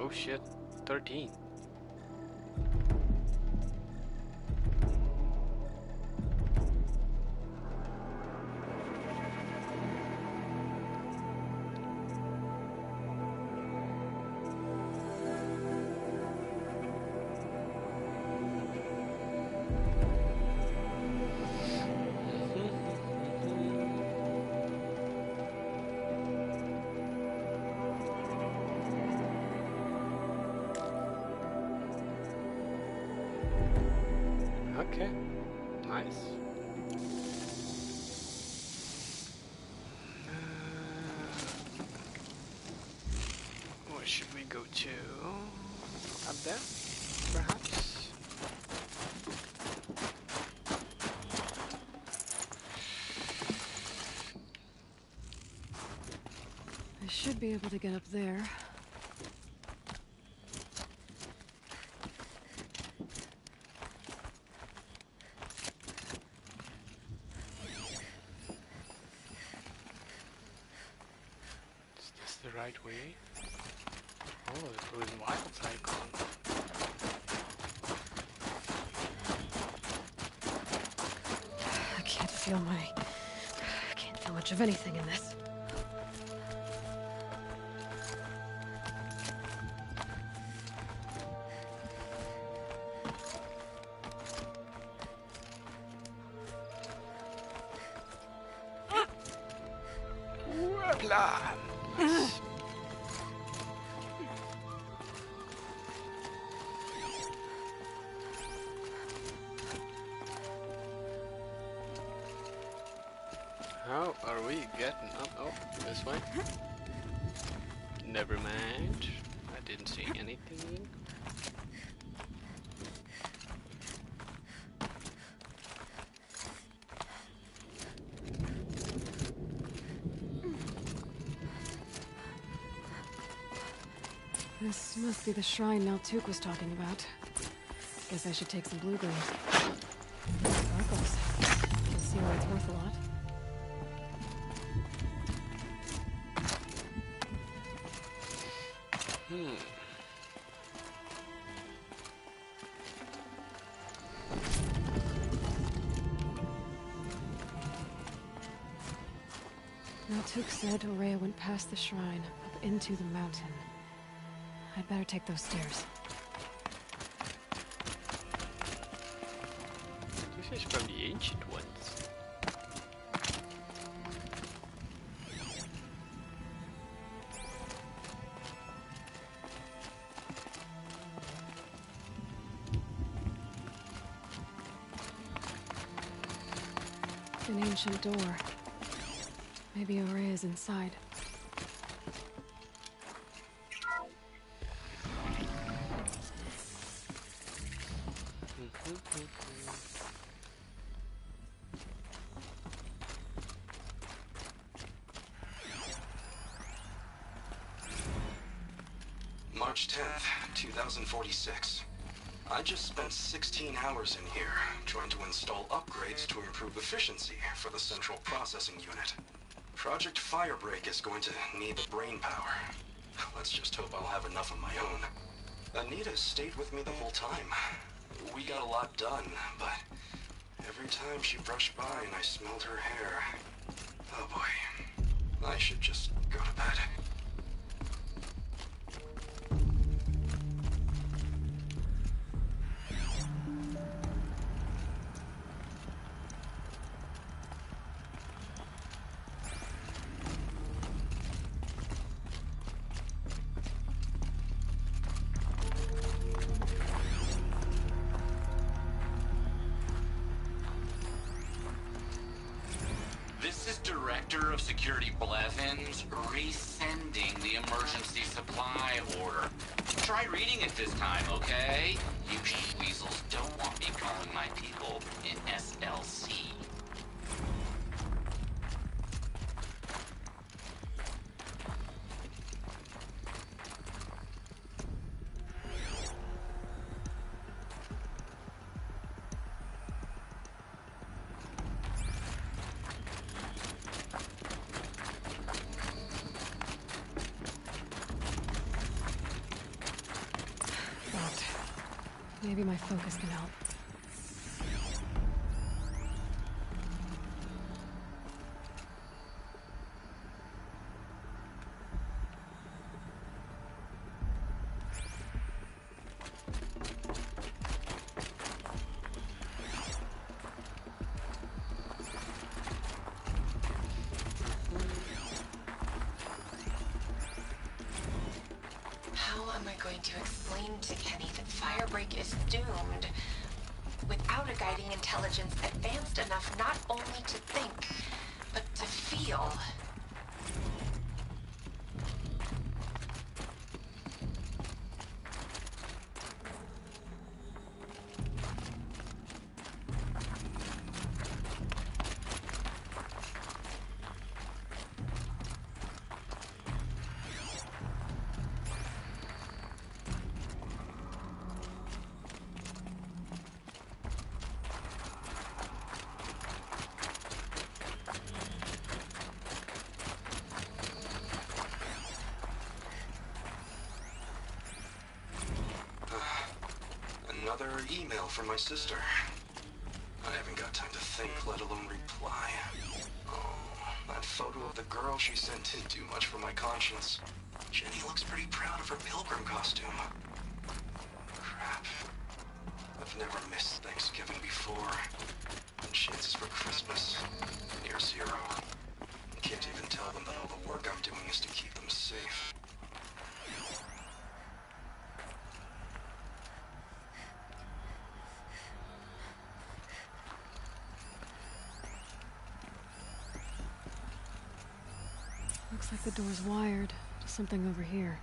Oh shit. 13. Nice. Where should we go to? Up there, perhaps? I should be able to get up there. Is this the right way? Oh, the blue and white icon. I can't feel much of anything in this. Nice. How are we getting up? Oh, this way. Never mind. I didn't see anything. This must be the shrine Naltuk was talking about. Guess I should take some blue-green. Sparkles. Can see why it's worth a lot. Naltuk said Aurea went past the shrine, up into the mountain. I'd better take those stairs. This is from the ancient ones. An ancient door. Maybe Aurea's inside. March 10th, 2046. I just spent 16 hours in here, trying to install upgrades to improve efficiency for the central processing unit. Project Firebreak is going to need the brain power. Let's just hope I'll have enough of my own. Anita stayed with me the whole time. We got a lot done, but every time she brushed by and I smelled her hair... Oh boy. I should just go to bed. This is Director of Security Blevins resending the emergency supply order. Try reading it this time, okay? You weasels don't want me calling my people in SLC. Maybe my focus can help. How am I going to explain to Kenny that Firebreak is doomed without a guiding intelligence advanced enough not only to think, but to feel. Another email from my sister. I haven't got time to think, let alone reply. Oh, that photo of the girl she sent didn't do much for my conscience. Jenny looks pretty proud of her pilgrim costume. Crap. I've never missed Thanksgiving before. And chances for Christmas, near zero. I can't even tell them that all the work I'm doing is to keep them safe. Looks like the door's wired to something over here.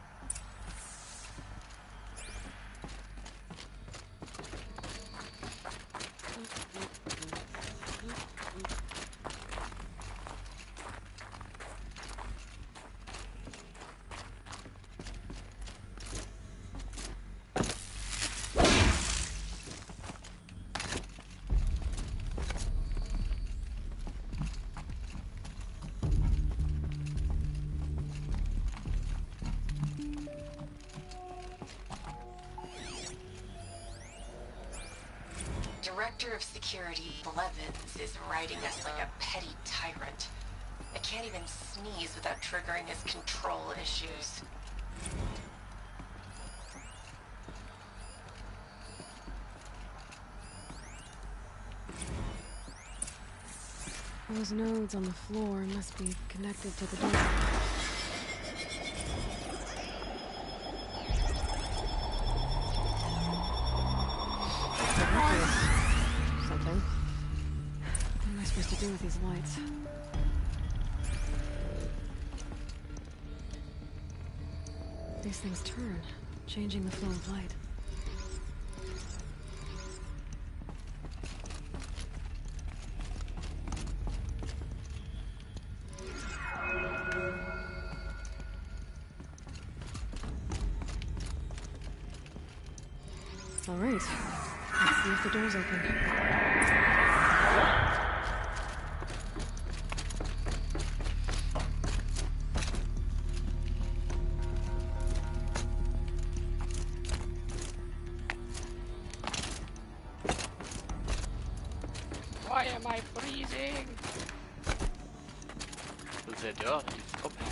Director of Security Blevins is writing us like a petty tyrant. I can't even sneeze without triggering his control issues. Those nodes on the floor must be connected to the door. Something. What am I supposed to do with these lights? These things turn, changing the flow of light. All right. Let's see if the door's open. Why am I freezing? The door is open.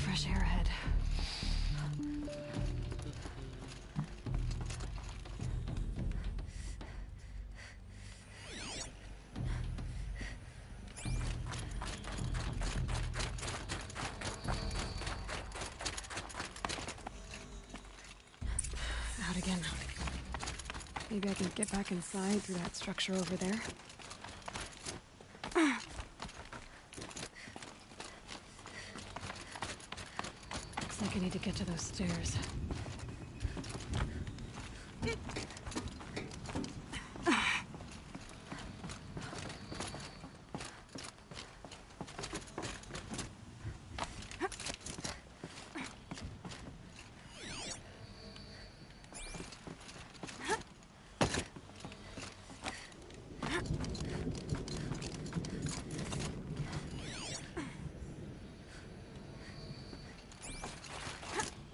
Fresh air ahead. Out again. Maybe I can get back inside through that structure over there. Looks like I need to get to those stairs.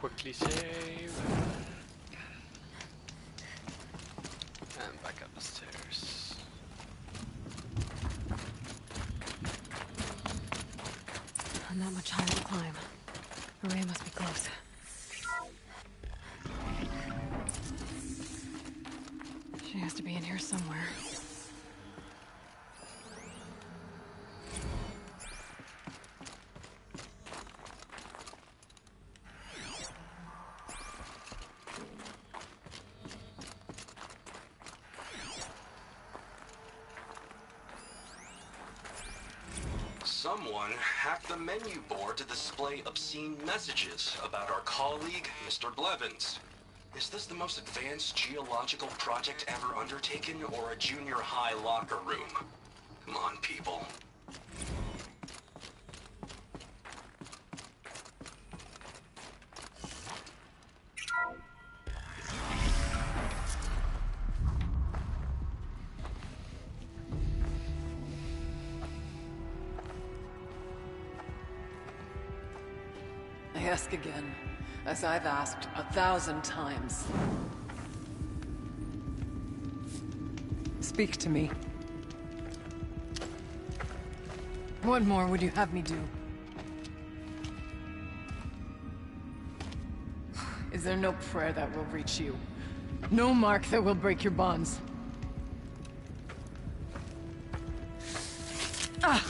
Quickly save. And back up the stairs. Not much higher to climb. Maria must be close. She has to be in here somewhere. Someone hacked the menu board to display obscene messages about our colleague, Mr. Blevins. Is this the most advanced geological project ever undertaken, or a junior high locker room? Come on, people. I ask again, as I've asked 1,000 times. Speak to me. What more would you have me do? Is there no prayer that will reach you? No mark that will break your bonds? Ah!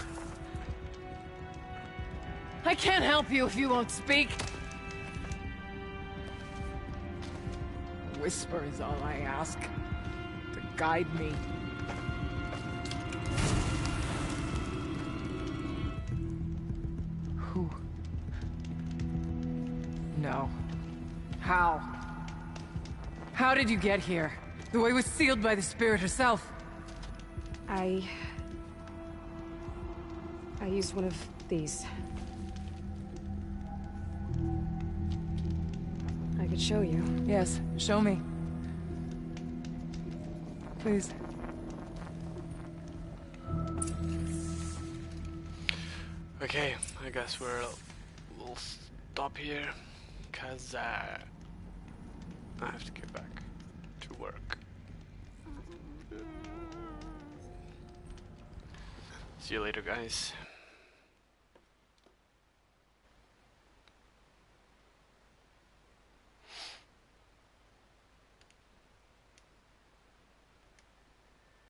I can't help you if you won't speak. A whisper is all I ask. To guide me. Who? No. How? How did you get here? The way was sealed by the spirit herself. I used one of these. I could show you. Yes, show me. Please. Okay, I guess we'll stop here, cause I have to get back to work. See you later, guys.